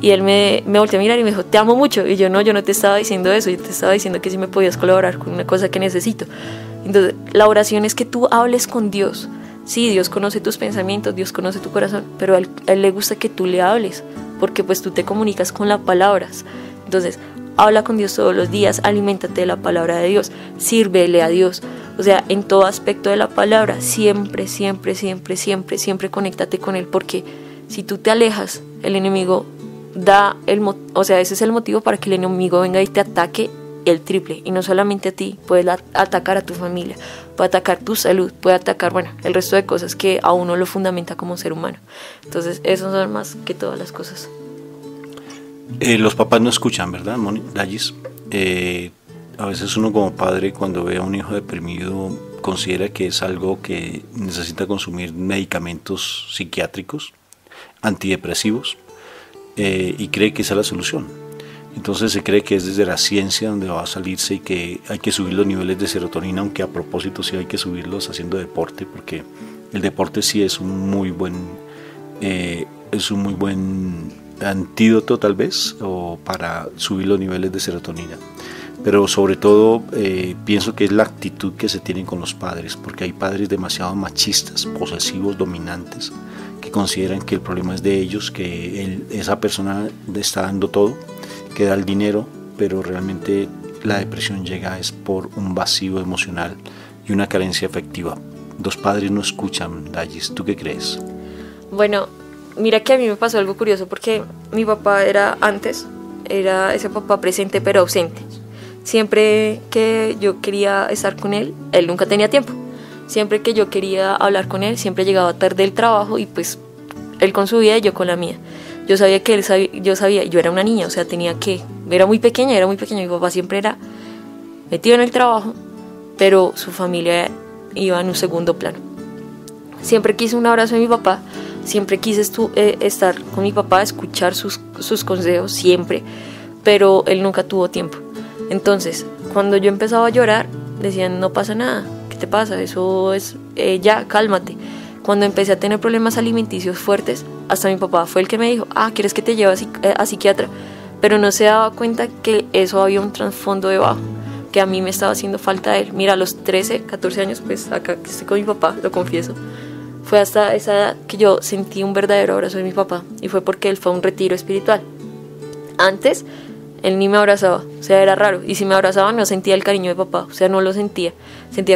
Y él me volteó a mirar y me dijo, te amo mucho. Y yo no te estaba diciendo eso, yo te estaba diciendo que si me podías colaborar con una cosa que necesito. Entonces, la oración es que tú hables con Dios. Sí, Dios conoce tus pensamientos, Dios conoce tu corazón, pero a él le gusta que tú le hables, porque pues tú te comunicas con las palabras. Entonces, habla con Dios todos los días, aliméntate de la palabra de Dios, sírvele a Dios. O sea, en todo aspecto de la palabra, siempre conéctate con Él, porque si tú te alejas, el enemigo ese es el motivo para que el enemigo venga y te ataque el triple, y no solamente a ti, puede atacar a tu familia, puede atacar tu salud, puede atacar, el resto de cosas que a uno lo fundamenta como ser humano. Entonces, eso son más que todas las cosas. Los papás no escuchan, ¿verdad, Dallis? A veces uno como padre, cuando ve a un hijo deprimido, considera que es algo que necesita consumir medicamentos psiquiátricos, antidepresivos, y cree que esa es la solución. Entonces se cree que es desde la ciencia donde va a salirse y que hay que subir los niveles de serotonina, aunque a propósito sí hay que subirlos haciendo deporte, porque el deporte sí es un muy buen antídoto tal vez, o para subir los niveles de serotonina. Pero sobre todo pienso que es la actitud que se tienen con los padres, porque hay padres demasiado machistas, posesivos, dominantes, que consideran que el problema es de ellos, que esa persona está dando todo, que da el dinero, pero realmente la depresión llega es por un vacío emocional y una carencia afectiva. Los padres no escuchan, Dallis, ¿tú qué crees? Bueno, mira que a mí me pasó algo curioso, porque mi papá era ese papá presente pero ausente. Siempre que yo quería estar con él nunca tenía tiempo. Siempre que yo quería hablar con él, siempre llegaba tarde del trabajo, y pues él con su vida y yo con la mía. Yo sabía que yo era una niña, o sea, era muy pequeña, mi papá siempre era metido en el trabajo, pero su familia iba en un segundo plano. Siempre quise un abrazo de mi papá, siempre quise estar con mi papá, escuchar sus consejos, siempre, pero él nunca tuvo tiempo. Entonces, cuando yo empezaba a llorar, decían, no pasa nada, ¿qué te pasa? Eso es, ya, cálmate. Cuando empecé a tener problemas alimenticios fuertes, hasta mi papá fue el que me dijo, ¿quieres que te lleve a psiquiatra? Pero no se daba cuenta que eso había un trasfondo debajo, que a mí me estaba haciendo falta de él. Mira, a los 13, 14 años, pues acá que estoy con mi papá, lo confieso, fue hasta esa edad que yo sentí un verdadero abrazo de mi papá, y fue porque él fue a un retiro espiritual. Antes, él ni me abrazaba, o sea, era raro, y si me abrazaba no sentía el cariño de papá, o sea, no lo sentía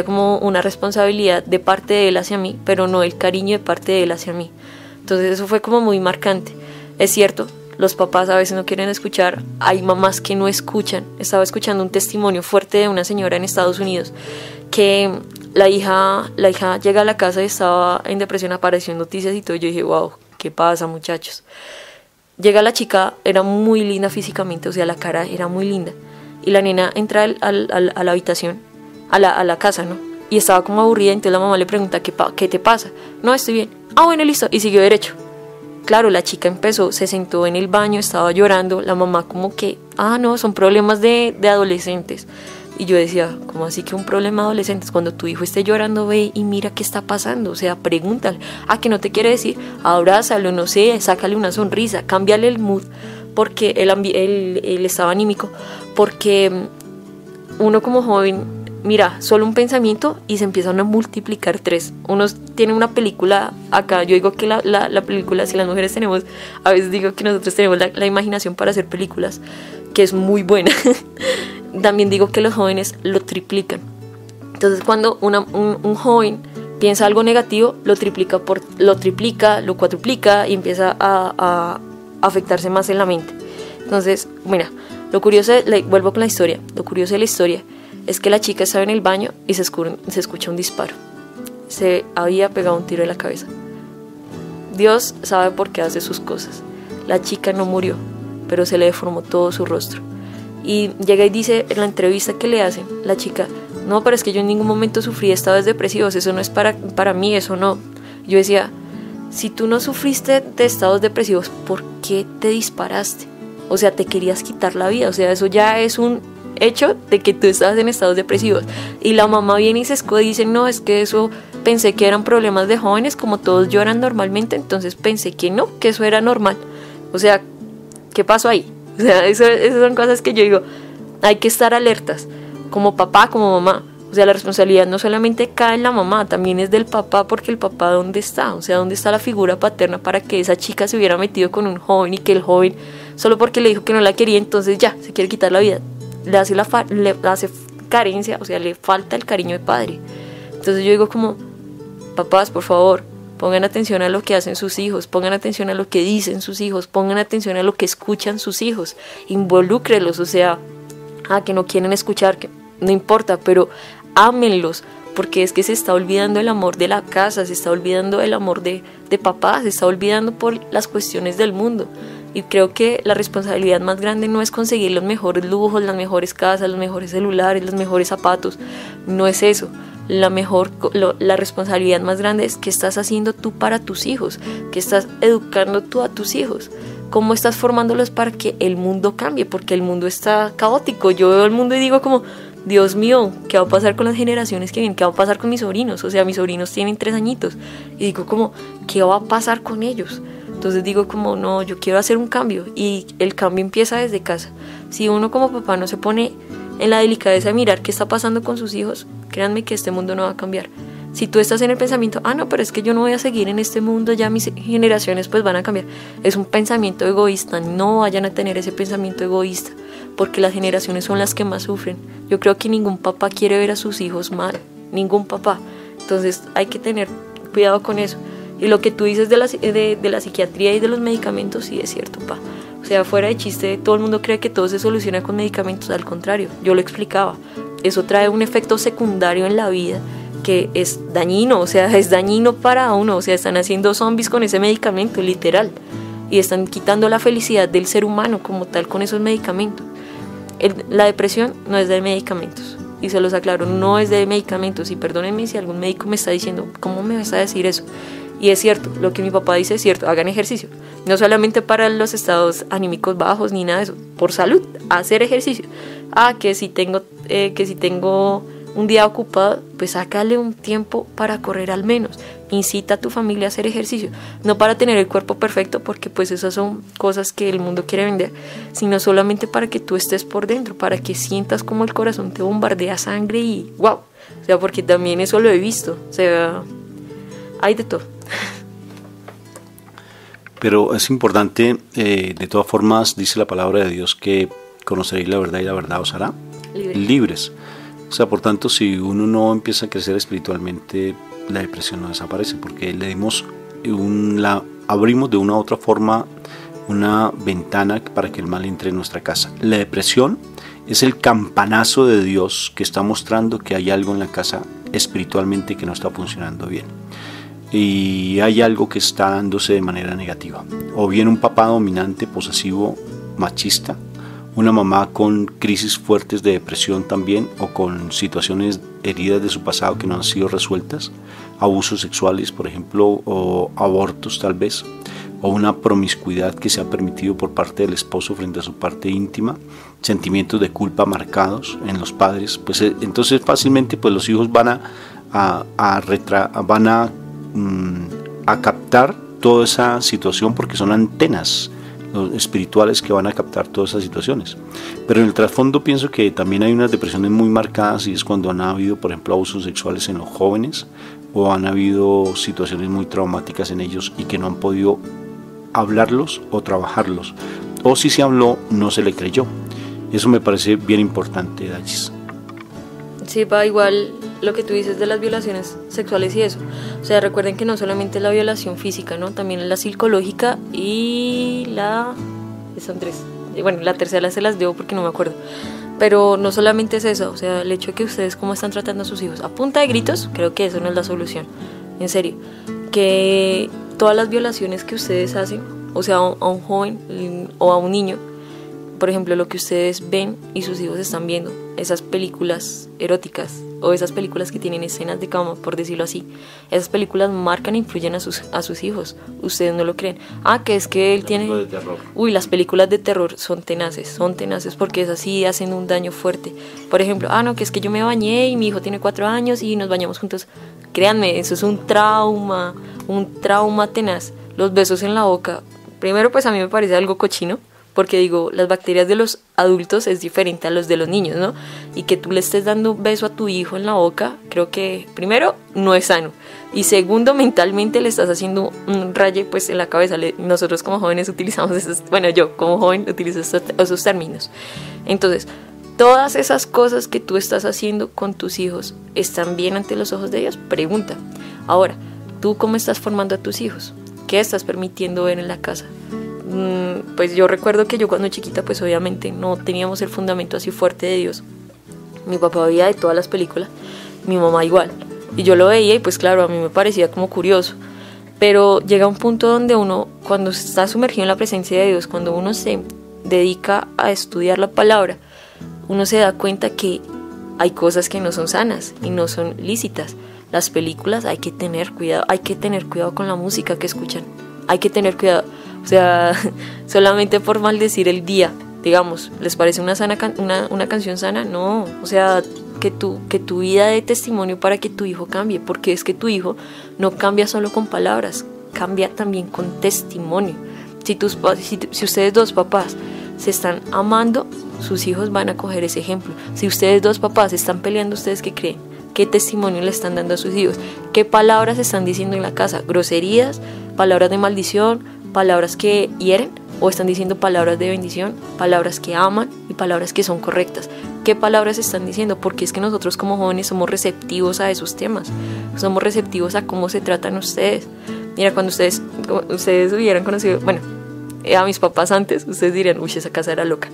como una responsabilidad de parte de él hacia mí, pero no el cariño de parte de él hacia mí. Entonces eso fue como muy marcante. Es cierto, los papás a veces no quieren escuchar, hay mamás que no escuchan. Estaba escuchando un testimonio fuerte de una señora en Estados Unidos, que la hija llega a la casa y estaba en depresión, apareció en noticias y todo, y yo dije, wow, ¿qué pasa, muchachos? Llega la chica, era muy linda físicamente, o sea, la cara era muy linda, y la nena entra a la habitación, a la casa, ¿no? Y estaba como aburrida, entonces la mamá le pregunta, ¿qué te pasa? No, estoy bien. Bueno, listo, y siguió derecho. Claro, la chica se sentó en el baño, estaba llorando, la mamá como que, no, son problemas de adolescentes. Y yo decía, ¿cómo así que un problema de adolescentes? Cuando tu hijo esté llorando, ve y mira qué está pasando, o sea, pregúntale. ¿Qué no te quiere decir? Abrázalo, no sé, sácale una sonrisa, cámbiale el mood, porque él estaba anímico, porque uno como joven, mira, solo un pensamiento y se empiezan a multiplicar 3. Uno tiene una película acá, yo digo que la película, si las mujeres tenemos, a veces digo que nosotros tenemos la imaginación para hacer películas, que es muy buena. También digo que los jóvenes lo triplican. Entonces cuando un joven piensa algo negativo, lo triplica, lo cuadruplica y empieza a afectarse más en la mente. Entonces, mira, lo curioso, vuelvo con la historia, lo curioso de la historia es que la chica estaba en el baño y se escucha un disparo. Se había pegado un tiro en la cabeza. Dios sabe por qué hace sus cosas. La chica no murió, pero se le deformó todo su rostro. Y llega y dice en la entrevista que le hacen, la chica, no, pero es que yo en ningún momento sufrí estados depresivos, eso no es para mí, eso no. Yo decía, si tú no sufriste de estados depresivos, ¿por qué te disparaste? O sea, te querías quitar la vida, o sea, eso ya es un hecho de que tú estabas en estados depresivos. Y la mamá viene y se escuda y dice, no, es que eso pensé que eran problemas de jóvenes, como todos lloran normalmente, entonces pensé que no, que eso era normal. O sea, ¿qué pasó ahí? O sea, esas son cosas que yo digo, hay que estar alertas, como papá, como mamá. O sea, la responsabilidad no solamente cae en la mamá, también es del papá, porque el papá ¿dónde está? O sea, ¿dónde está la figura paterna para que esa chica se hubiera metido con un joven y que el joven, solo porque le dijo que no la quería, entonces ya, se quiere quitar la vida? Le hace carencia, o sea, le falta el cariño de padre. Entonces yo digo como, papás, por favor, pongan atención a lo que hacen sus hijos, pongan atención a lo que dicen sus hijos, pongan atención a lo que escuchan sus hijos, involúcrelos, o sea, que no quieren escuchar, que no importa, pero ámenlos, porque es que se está olvidando el amor de la casa, se está olvidando el amor de papá, se está olvidando por las cuestiones del mundo. Y creo que la responsabilidad más grande no es conseguir los mejores lujos, las mejores casas, los mejores celulares, los mejores zapatos, no es eso. La responsabilidad más grande es qué estás haciendo tú para tus hijos, qué estás educando tú a tus hijos, cómo estás formándolos para que el mundo cambie, porque el mundo está caótico. Yo veo el mundo y digo como, Dios mío, ¿qué va a pasar con las generaciones que vienen? ¿Qué va a pasar con mis sobrinos? O sea, mis sobrinos tienen 3 añitos y digo como, ¿qué va a pasar con ellos? Entonces digo como, no, yo quiero hacer un cambio, y el cambio empieza desde casa. Si uno como papá no se pone en la delicadeza de mirar qué está pasando con sus hijos, créanme que este mundo no va a cambiar. Si tú estás en el pensamiento, no, pero es que yo no voy a seguir en este mundo, ya mis generaciones pues van a cambiar, es un pensamiento egoísta. No vayan a tener ese pensamiento egoísta, porque las generaciones son las que más sufren. Yo creo que ningún papá quiere ver a sus hijos mal, ningún papá. Entonces hay que tener cuidado con eso. Y lo que tú dices de la psiquiatría y de los medicamentos, sí es cierto, pa. O sea, fuera de chiste, todo el mundo cree que todo se soluciona con medicamentos. Al contrario, yo lo explicaba, eso trae un efecto secundario en la vida que es dañino, o sea, es dañino para uno. O sea, están haciendo zombies con ese medicamento, literal, y están quitando la felicidad del ser humano como tal con esos medicamentos. La depresión no es de medicamentos, y se los aclaro, no es de medicamentos. Y perdónenme si algún médico me está diciendo, ¿cómo me vas a decir eso? Y es cierto, lo que mi papá dice es cierto, hagan ejercicio, no solamente para los estados anímicos bajos ni nada de eso, por salud, hacer ejercicio. Que si tengo un día ocupado, pues sácale un tiempo para correr al menos, incita a tu familia a hacer ejercicio, no para tener el cuerpo perfecto, porque pues esas son cosas que el mundo quiere vender, sino solamente para que tú estés por dentro, para que sientas como el corazón te bombardea sangre y wow, o sea, porque también eso lo he visto, o sea, hay de todo. Pero es importante, de todas formas, dice la palabra de Dios que conoceréis la verdad y la verdad os hará libres. O sea, por tanto, si uno no empieza a crecer espiritualmente, la depresión no desaparece, porque abrimos de una u otra forma una ventana para que el mal entre en nuestra casa. La depresión es el campanazo de Dios que está mostrando que hay algo en la casa espiritualmente que no está funcionando bien. Y hay algo que está dándose de manera negativa, o bien un papá dominante, posesivo, machista, una mamá con crisis fuertes de depresión también, o con situaciones heridas de su pasado que no han sido resueltas, abusos sexuales por ejemplo, o abortos tal vez, o una promiscuidad que se ha permitido por parte del esposo frente a su parte íntima, sentimientos de culpa marcados en los padres. Pues entonces fácilmente pues los hijos van a captar toda esa situación, porque son antenas espirituales que van a captar todas esas situaciones. Pero en el trasfondo pienso que también hay unas depresiones muy marcadas, y es cuando han habido por ejemplo abusos sexuales en los jóvenes, o han habido situaciones muy traumáticas en ellos y que no han podido hablarlos o trabajarlos, o si se habló no se le creyó. Eso me parece bien importante, Dayis. Sí, va igual lo que tú dices de las violaciones sexuales y eso. O sea, recuerden que no solamente la violación física, ¿no? También la psicológica y son 3. bueno, la tercera se las debo porque no me acuerdo. Pero no solamente es eso, o sea, el hecho de que ustedes cómo están tratando a sus hijos a punta de gritos, creo que eso no es la solución, en serio. Que todas las violaciones que ustedes hacen, o sea, a un joven o a un niño, por ejemplo, lo que ustedes ven y sus hijos están viendo, esas películas eróticas o esas películas que tienen escenas de cama, por decirlo así, esas películas marcan e influyen a sus hijos. Ustedes no lo creen. Que es que él tiene... Las películas de terror son tenaces porque esas sí hacen un daño fuerte. Por ejemplo, que es que yo me bañé y mi hijo tiene 4 años y nos bañamos juntos. Créanme, eso es un trauma tenaz. Los besos en la boca, primero pues a mí me parece algo cochino, porque digo, las bacterias de los adultos es diferente a los de los niños, ¿no? Y que tú le estés dando un beso a tu hijo en la boca, creo que primero no es sano, y segundo mentalmente le estás haciendo un raye pues en la cabeza. Nosotros como jóvenes utilizamos yo como joven utilizo esos términos. Entonces, todas esas cosas que tú estás haciendo con tus hijos, ¿están bien ante los ojos de ellos? Pregunta. Ahora, ¿tú cómo estás formando a tus hijos? ¿Qué estás permitiendo ver en la casa? Pues yo recuerdo que yo cuando chiquita pues obviamente no teníamos el fundamento así fuerte de Dios. Mi papá veía de todas las películas, mi mamá igual, y yo lo veía y pues claro, a mí me parecía como curioso, pero llega un punto donde uno, cuando está sumergido en la presencia de Dios, cuando uno se dedica a estudiar la palabra, uno se da cuenta que hay cosas que no son sanas y no son lícitas. Las películas hay que tener cuidado con la música que escuchan, hay que tener cuidado. O sea, solamente por maldecir el día, digamos, ¿les parece una canción sana? No, o sea, que tu vida dé testimonio para que tu hijo cambie, porque es que tu hijo no cambia solo con palabras, cambia también con testimonio. Si ustedes dos papás se están amando, sus hijos van a coger ese ejemplo. Si ustedes dos papás están peleando, ¿ustedes qué creen? ¿Qué testimonio le están dando a sus hijos? ¿Qué palabras están diciendo en la casa? ¿Groserías? ¿Palabras de maldición? ¿Palabras que hieren? ¿O están diciendo palabras de bendición? ¿Palabras que aman? Y palabras que son correctas. ¿Qué palabras están diciendo? Porque es que nosotros como jóvenes somos receptivos a esos temas. Somos receptivos a cómo se tratan ustedes. Mira, cuando ustedes hubieran conocido, a mis papás antes, ustedes dirían, esa casa era loca.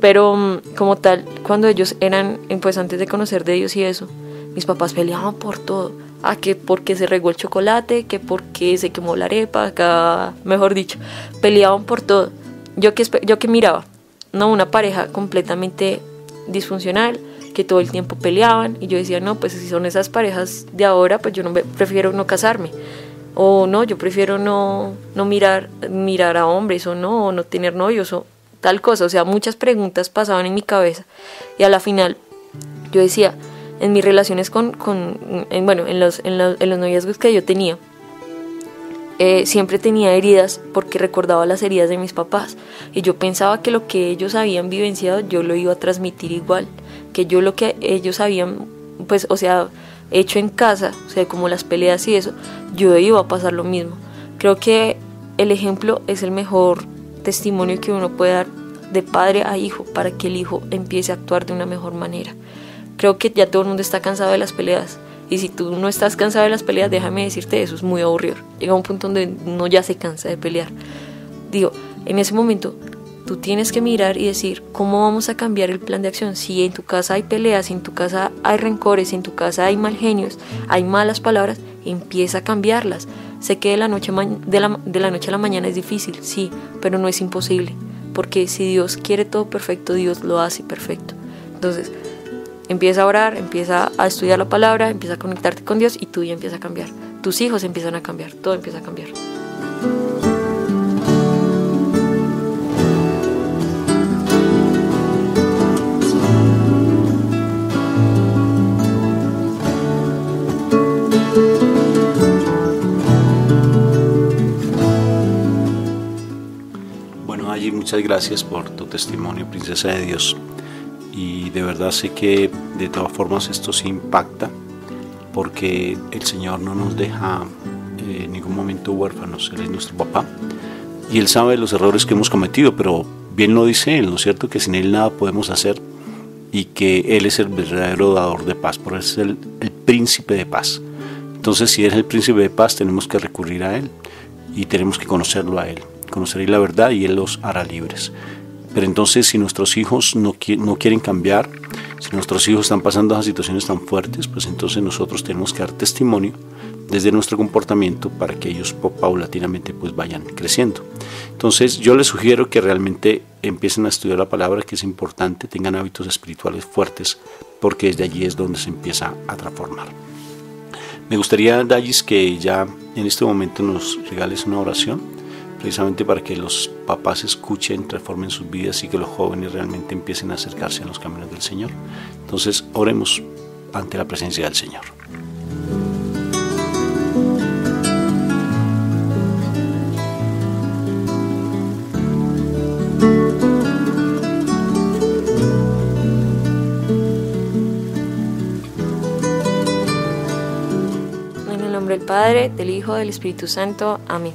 Pero como tal, cuando ellos eran, pues antes de conocer de Dios y eso, mis papás peleaban por todo. Que porque se regó el chocolate, que porque se quemó la arepa, mejor dicho, peleaban por todo. Yo que miraba, no, una pareja completamente disfuncional, que todo el tiempo peleaban, y yo decía, no, pues si son esas parejas de ahora, pues yo prefiero no casarme. O no, yo prefiero no mirar a hombres, o no tener novios, o tal cosa. O sea, muchas preguntas pasaban en mi cabeza, y a la final yo decía, en mis relaciones en los noviazgos que yo tenía, siempre tenía heridas porque recordaba las heridas de mis papás, y yo pensaba que lo que ellos habían vivenciado yo lo iba a transmitir igual, que yo lo que ellos habían hecho en casa, o sea, como las peleas y eso, yo iba a pasar lo mismo. Creo que el ejemplo es el mejor testimonio que uno puede dar de padre a hijo para que el hijo empiece a actuar de una mejor manera. Creo que ya todo el mundo está cansado de las peleas, y si tú no estás cansado de las peleas, déjame decirte, eso es muy aburrido. Llega un punto donde uno ya se cansa de pelear. Digo, en ese momento tú tienes que mirar y decir, ¿cómo vamos a cambiar el plan de acción? Si en tu casa hay peleas, si en tu casa hay rencores, si en tu casa hay mal genios, hay malas palabras, empieza a cambiarlas. Sé que de la noche a la mañana es difícil, sí, pero no es imposible, porque si Dios quiere todo perfecto, Dios lo hace perfecto. Entonces, empieza a orar, empieza a estudiar la palabra, empieza a conectarte con Dios, y tu vida empieza a cambiar. Tus hijos empiezan a cambiar, todo empieza a cambiar. Bueno, Angie, muchas gracias por tu testimonio, princesa de Dios. Y de verdad sé que de todas formas esto sí impacta, porque el Señor no nos deja en ningún momento huérfanos. Él es nuestro papá y Él sabe los errores que hemos cometido, pero bien lo dice Él, ¿no es cierto? Que sin Él nada podemos hacer, y que Él es el verdadero dador de paz, por eso es el príncipe de paz. Entonces, si Él es el príncipe de paz, tenemos que recurrir a Él y tenemos que conocerlo a Él, conocer la verdad, y Él los hará libres. Pero entonces, si nuestros hijos no quieren cambiar, si nuestros hijos están pasando a situaciones tan fuertes, pues entonces nosotros tenemos que dar testimonio desde nuestro comportamiento para que ellos paulatinamente pues vayan creciendo. Entonces yo les sugiero que realmente empiecen a estudiar la palabra, que es importante, tengan hábitos espirituales fuertes, porque desde allí es donde se empieza a transformar. Me gustaría, Dallis, que ya en este momento nos regales una oración, precisamente para que los papás escuchen, transformen sus vidas y que los jóvenes realmente empiecen a acercarse a los caminos del Señor. Entonces oremos ante la presencia del Señor. Del Padre, del Hijo, del Espíritu Santo. Amén.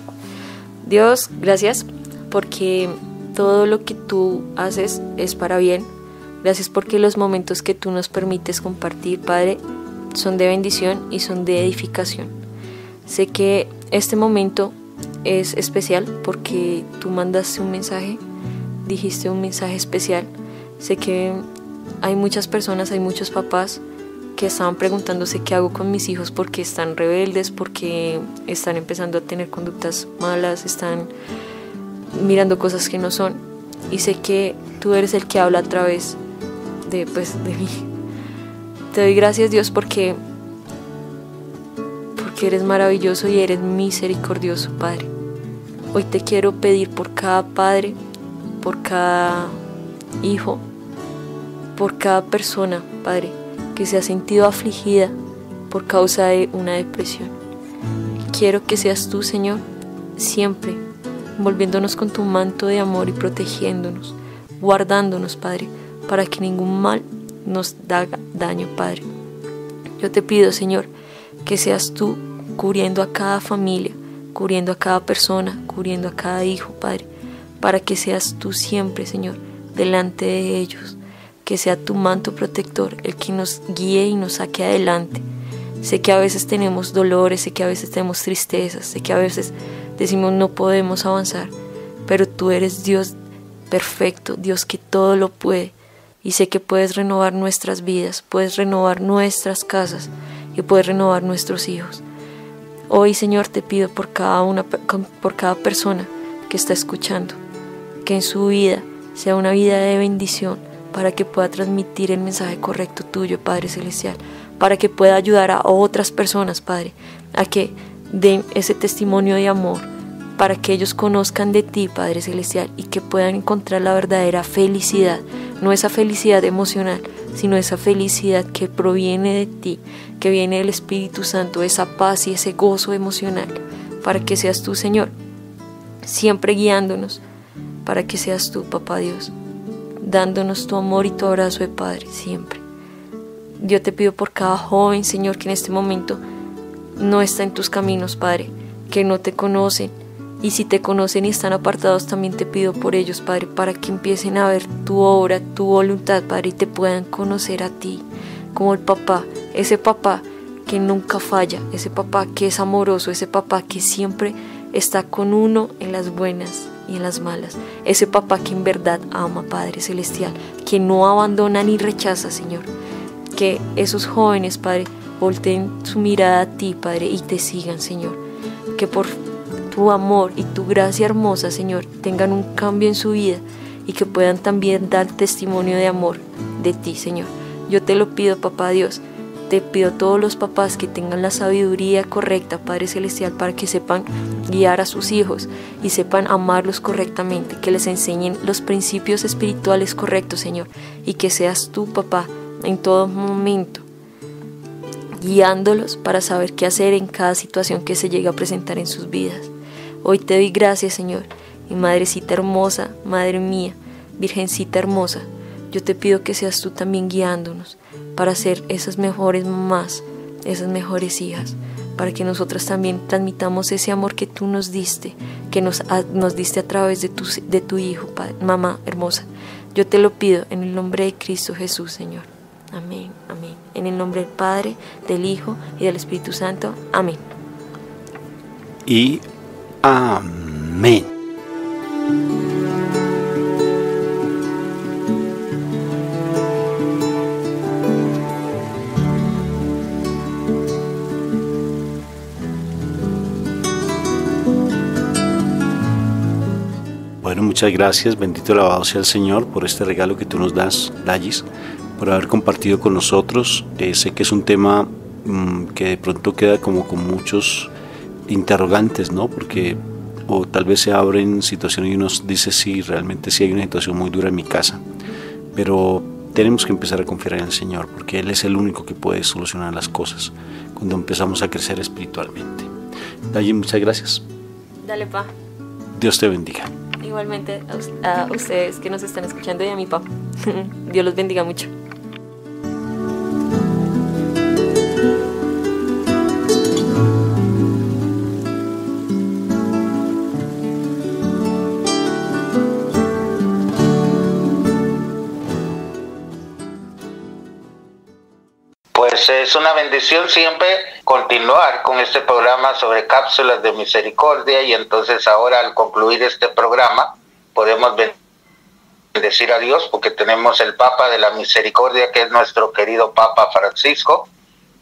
Dios, gracias porque todo lo que tú haces es para bien. Gracias porque los momentos que tú nos permites compartir, Padre, son de bendición y son de edificación. Sé que este momento es especial porque tú mandaste un mensaje, dijiste un mensaje especial. Sé que hay muchas personas, hay muchos papás que estaban preguntándose qué hago con mis hijos porque están rebeldes, porque están empezando a tener conductas malas, están mirando cosas que no son. Y sé que tú eres el que habla a través de mí. Te doy gracias, Dios, porque eres maravilloso y eres misericordioso, Padre. Hoy te quiero pedir por cada padre, por cada hijo, por cada persona, Padre, que se ha sentido afligida por causa de una depresión. Quiero que seas tú, Señor, siempre envolviéndonos con tu manto de amor y protegiéndonos, guardándonos, Padre, para que ningún mal nos haga daño, Padre. Yo te pido, Señor, que seas tú cubriendo a cada familia, cubriendo a cada persona, cubriendo a cada hijo, Padre, para que seas tú siempre, Señor, delante de ellos. Que sea tu manto protector el que nos guíe y nos saque adelante. Sé que a veces tenemos dolores, sé que a veces tenemos tristezas, sé que a veces decimos no podemos avanzar, pero tú eres Dios perfecto, Dios que todo lo puede, y sé que puedes renovar nuestras vidas, puedes renovar nuestras casas y puedes renovar nuestros hijos. Hoy, Señor, te pido por cada persona que está escuchando, que en su vida sea una vida de bendición, para que pueda transmitir el mensaje correcto tuyo, Padre Celestial, para que pueda ayudar a otras personas, Padre, a que den ese testimonio de amor, para que ellos conozcan de ti, Padre Celestial, y que puedan encontrar la verdadera felicidad, no esa felicidad emocional, sino esa felicidad que proviene de ti, que viene del Espíritu Santo, esa paz y ese gozo emocional, para que seas tú, Señor, siempre guiándonos, para que seas tú, Papá Dios, dándonos tu amor y tu abrazo de Padre siempre. Yo te pido por cada joven, Señor, que en este momento no está en tus caminos, Padre, que no te conocen, y si te conocen y están apartados, también te pido por ellos, Padre, para que empiecen a ver tu obra, tu voluntad, Padre, y te puedan conocer a ti como el papá, ese papá que nunca falla, ese papá que es amoroso, ese papá que siempre está con uno en las buenas y en las malas, ese papá que en verdad ama, Padre Celestial, que no abandona ni rechaza, Señor. Que esos jóvenes, Padre, volteen su mirada a ti, Padre, y te sigan, Señor. Que por tu amor y tu gracia hermosa, Señor, tengan un cambio en su vida y que puedan también dar testimonio de amor de ti, Señor. Yo te lo pido, Papá Dios. Te pido a todos los papás que tengan la sabiduría correcta, Padre Celestial, para que sepan guiar a sus hijos y sepan amarlos correctamente, que les enseñen los principios espirituales correctos, Señor, y que seas tú, Papá, en todo momento, guiándolos para saber qué hacer en cada situación que se llegue a presentar en sus vidas. Hoy te doy gracias, Señor, y Madrecita hermosa, Madre mía, Virgencita hermosa, yo te pido que seas tú también guiándonos para ser esas mejores mamás, esas mejores hijas, para que nosotras también transmitamos ese amor que tú nos diste, que nos diste a través de tu Hijo, Padre, Mamá hermosa. Yo te lo pido en el nombre de Cristo Jesús, Señor. Amén, amén. En el nombre del Padre, del Hijo y del Espíritu Santo. Amén. Y amén. muchas gracias, bendito y alabado sea el Señor por este regalo que tú nos das, Dallis, por haber compartido con nosotros. Sé que es un tema que de pronto queda como con muchos interrogantes, ¿no? Porque o tal vez se abren situaciones y uno dice, sí, realmente sí hay una situación muy dura en mi casa, pero tenemos que empezar a confiar en el Señor, porque Él es el único que puede solucionar las cosas cuando empezamos a crecer espiritualmente. Dallis, muchas gracias. Dale, pa. Dios te bendiga. Igualmente a ustedes que nos están escuchando y a mi papá. Dios los bendiga mucho. Pues es una bendición siempre continuar con este programa sobre cápsulas de misericordia, y entonces ahora al concluir este programa podemos bendecir a Dios porque tenemos el Papa de la Misericordia, que es nuestro querido Papa Francisco,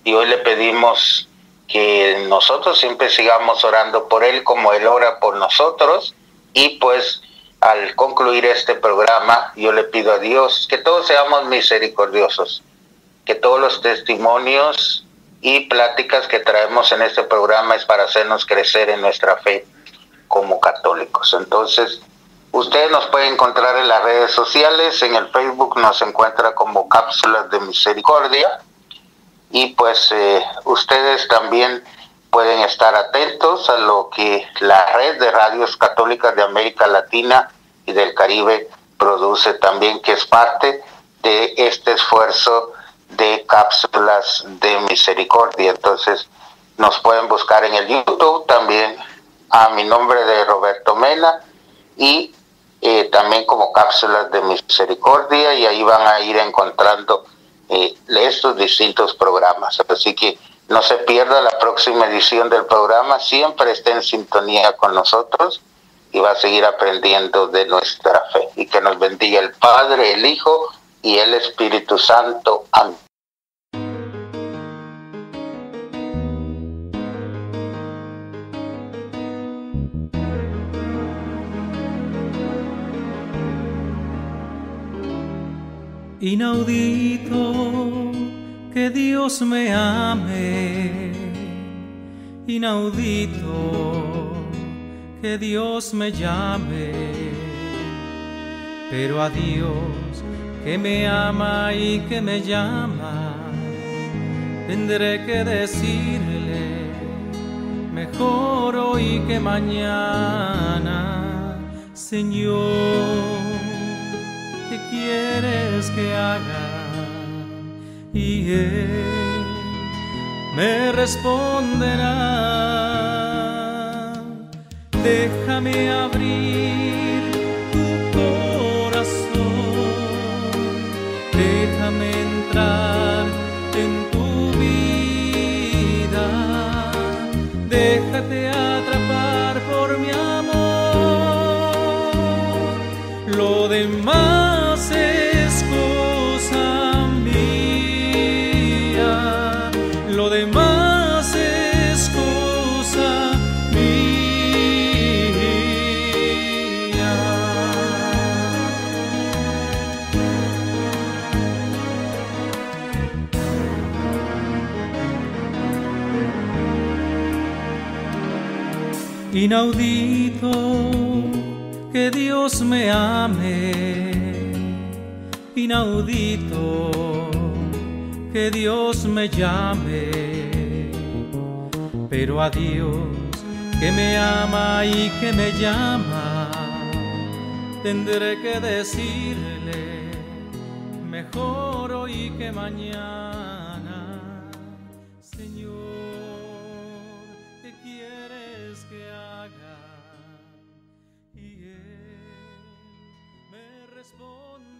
y hoy le pedimos que nosotros siempre sigamos orando por él como él ora por nosotros. Y pues al concluir este programa yo le pido a Dios que todos seamos misericordiosos, que todos los testimonios y pláticas que traemos en este programa es para hacernos crecer en nuestra fe como católicos. Entonces, ustedes nos pueden encontrar en las redes sociales. En el Facebook nos encuentra como Cápsulas de Misericordia, y pues ustedes también pueden estar atentos a lo que la red de radios católicas de América Latina y del Caribe produce también, que es parte de este esfuerzo de Cápsulas de Misericordia. Entonces nos pueden buscar en el YouTube también a mi nombre de Roberto Mena, y también como Cápsulas de Misericordia, y ahí van a ir encontrando estos distintos programas. Así que no se pierda la próxima edición del programa, siempre esté en sintonía con nosotros y va a seguir aprendiendo de nuestra fe. Y que nos bendiga el Padre, el Hijo y el Espíritu Santo. Amén. Inaudito que Dios me ame, inaudito que Dios me llame, pero a Dios que me ama y que me llama, tendré que decirle mejor hoy que mañana: Señor, ¿qué quieres que haga? Y Él me responderá: déjame abrir tu corazón, déjame entrar en tu vida, déjate atrapar por mi amor, lo demás es cosa mía, lo demás es cosa mía. Inaudito que Dios me ame, inaudito que Dios me llame, pero a Dios que me ama y que me llama, tendré que decirle mejor hoy que mañana: Señor, ¿qué quieres que haga? Y Él me responde: